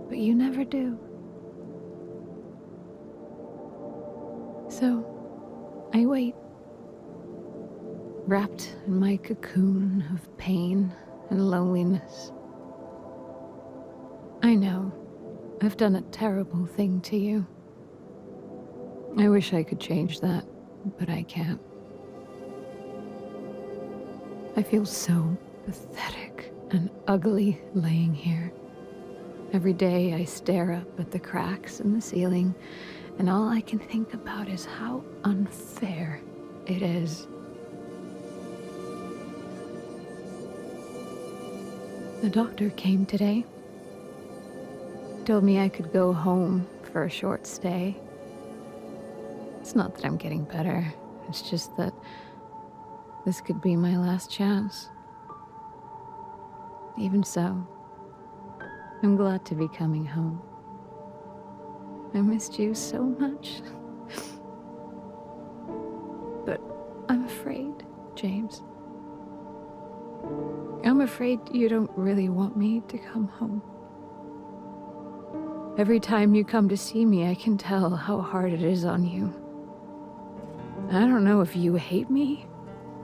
But you never do. So, I wait. Wrapped in my cocoon of pain and loneliness. I know, I've done a terrible thing to you. I wish I could change that, but I can't. I feel so pathetic and ugly laying here. Every day I stare up at the cracks in the ceiling, and all I can think about is how unfair it is. The doctor came today. Told me I could go home for a short stay. It's not that I'm getting better. It's just that this could be my last chance. Even so, I'm glad to be coming home. I missed you so much. But I'm afraid, James. I'm afraid you don't really want me to come home. Every time you come to see me, I can tell how hard it is on you. I don't know if you hate me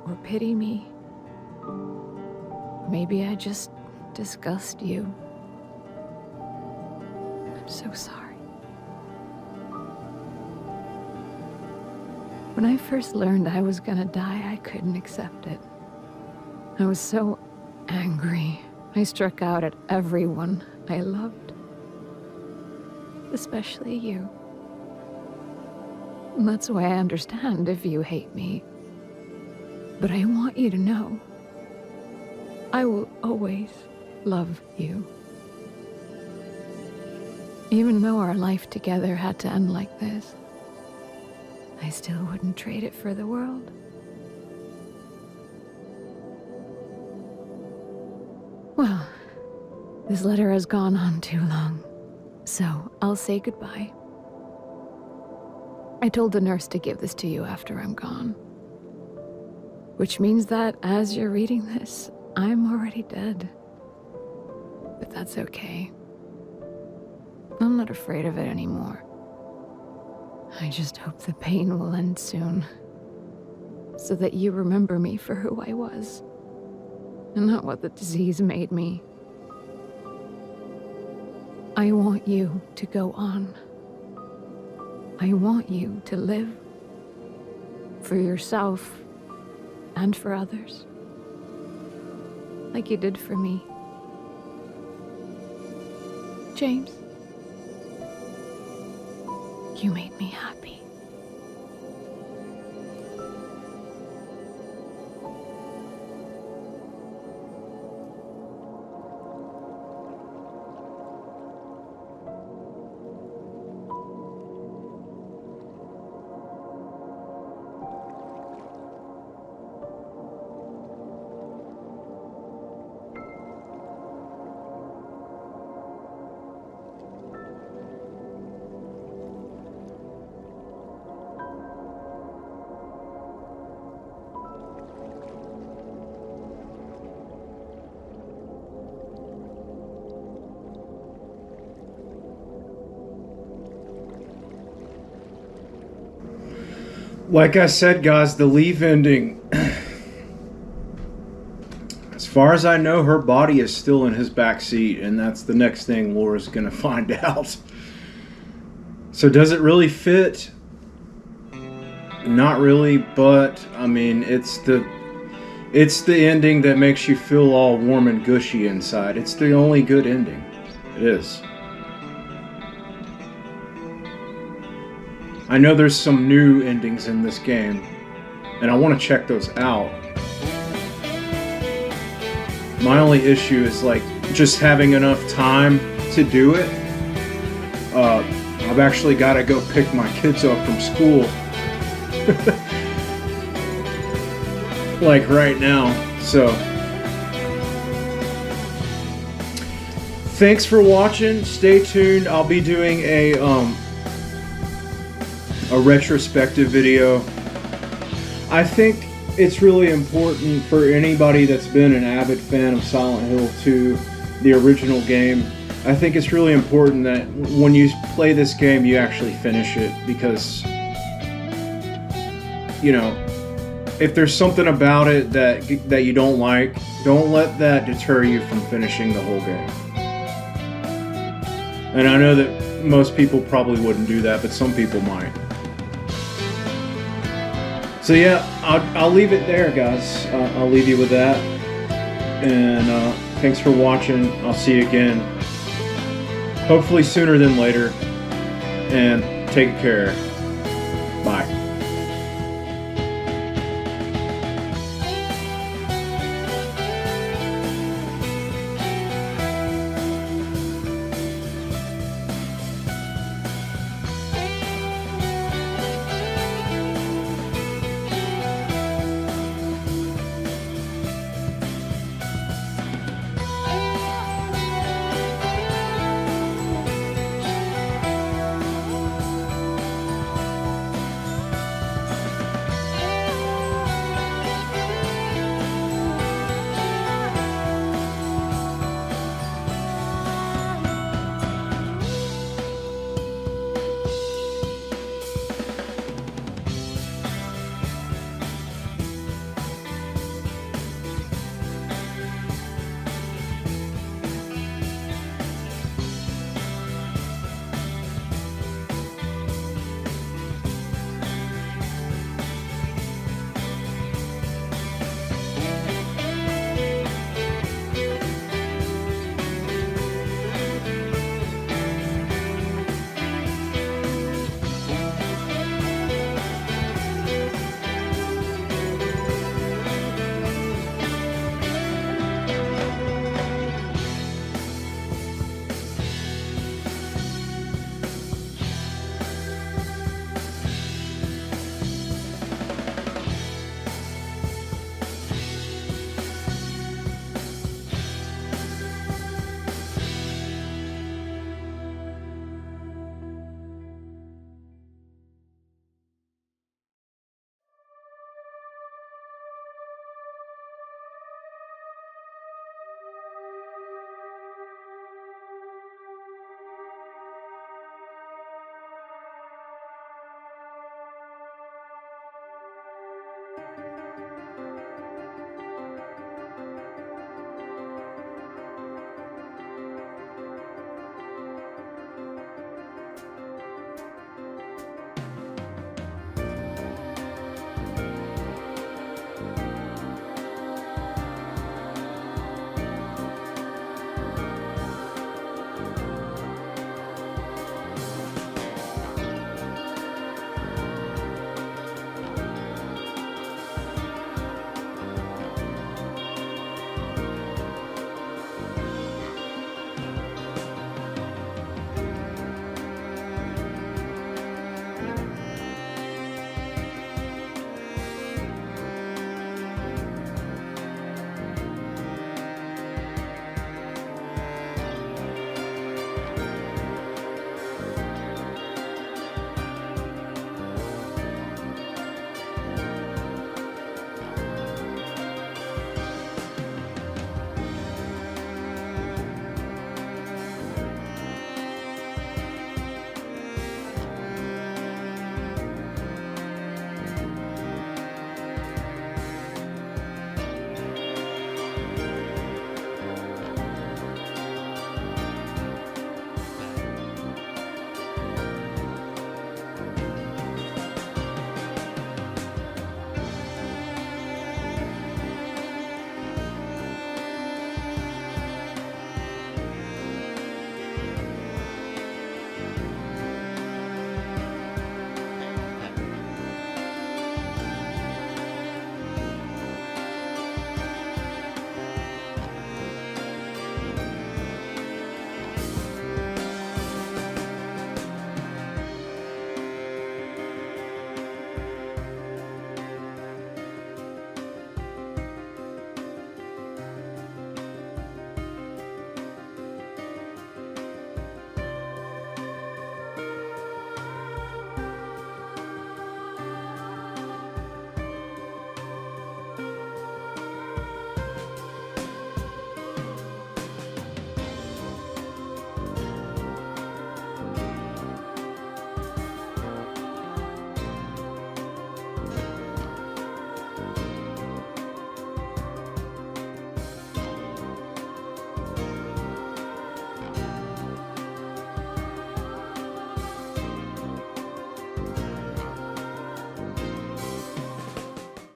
or pity me. Maybe I just disgust you. I'm so sorry. When I first learned I was gonna die, I couldn't accept it. I was so angry. I struck out at everyone I loved. Especially you. And that's why I understand if you hate me. But I want you to know, I will always love you. Even though our life together had to end like this, I still wouldn't trade it for the world. Well, this letter has gone on too long, so I'll say goodbye. I told the nurse to give this to you after I'm gone. Which means that as you're reading this, I'm already dead. But that's okay. I'm not afraid of it anymore. I just hope the pain will end soon, so that you remember me for who I was, and not what the disease made me. I want you to go on. I want you to live for yourself and for others, like you did for me. James, you made me happy. Like I said, guys, the Leave ending. As far as I know, her body is still in his back seat, and that's the next thing Laura's gonna find out. So does it really fit? Not really, but I mean, it's It's the ending that makes you feel all warm and gushy inside. It's the only good ending. It is. I know there's some new endings in this game, and I want to check those out. My only issue is like just having enough time to do it. I've actually got to go pick my kids up from school. Like right now. So thanks for watching. Stay tuned. I'll be doing a retrospective video. I think it's really important for anybody that's been an avid fan of Silent Hill 2, the original game. I think it's really important that when you play this game, you actually finish it, because, you know, if there's something about it that you don't like, don't let that deter you from finishing the whole game. And I know that most people probably wouldn't do that, but some people might. So yeah, I'll leave it there, guys. I'll leave you with that. And thanks for watching. I'll see you again, hopefully sooner than later. And take care.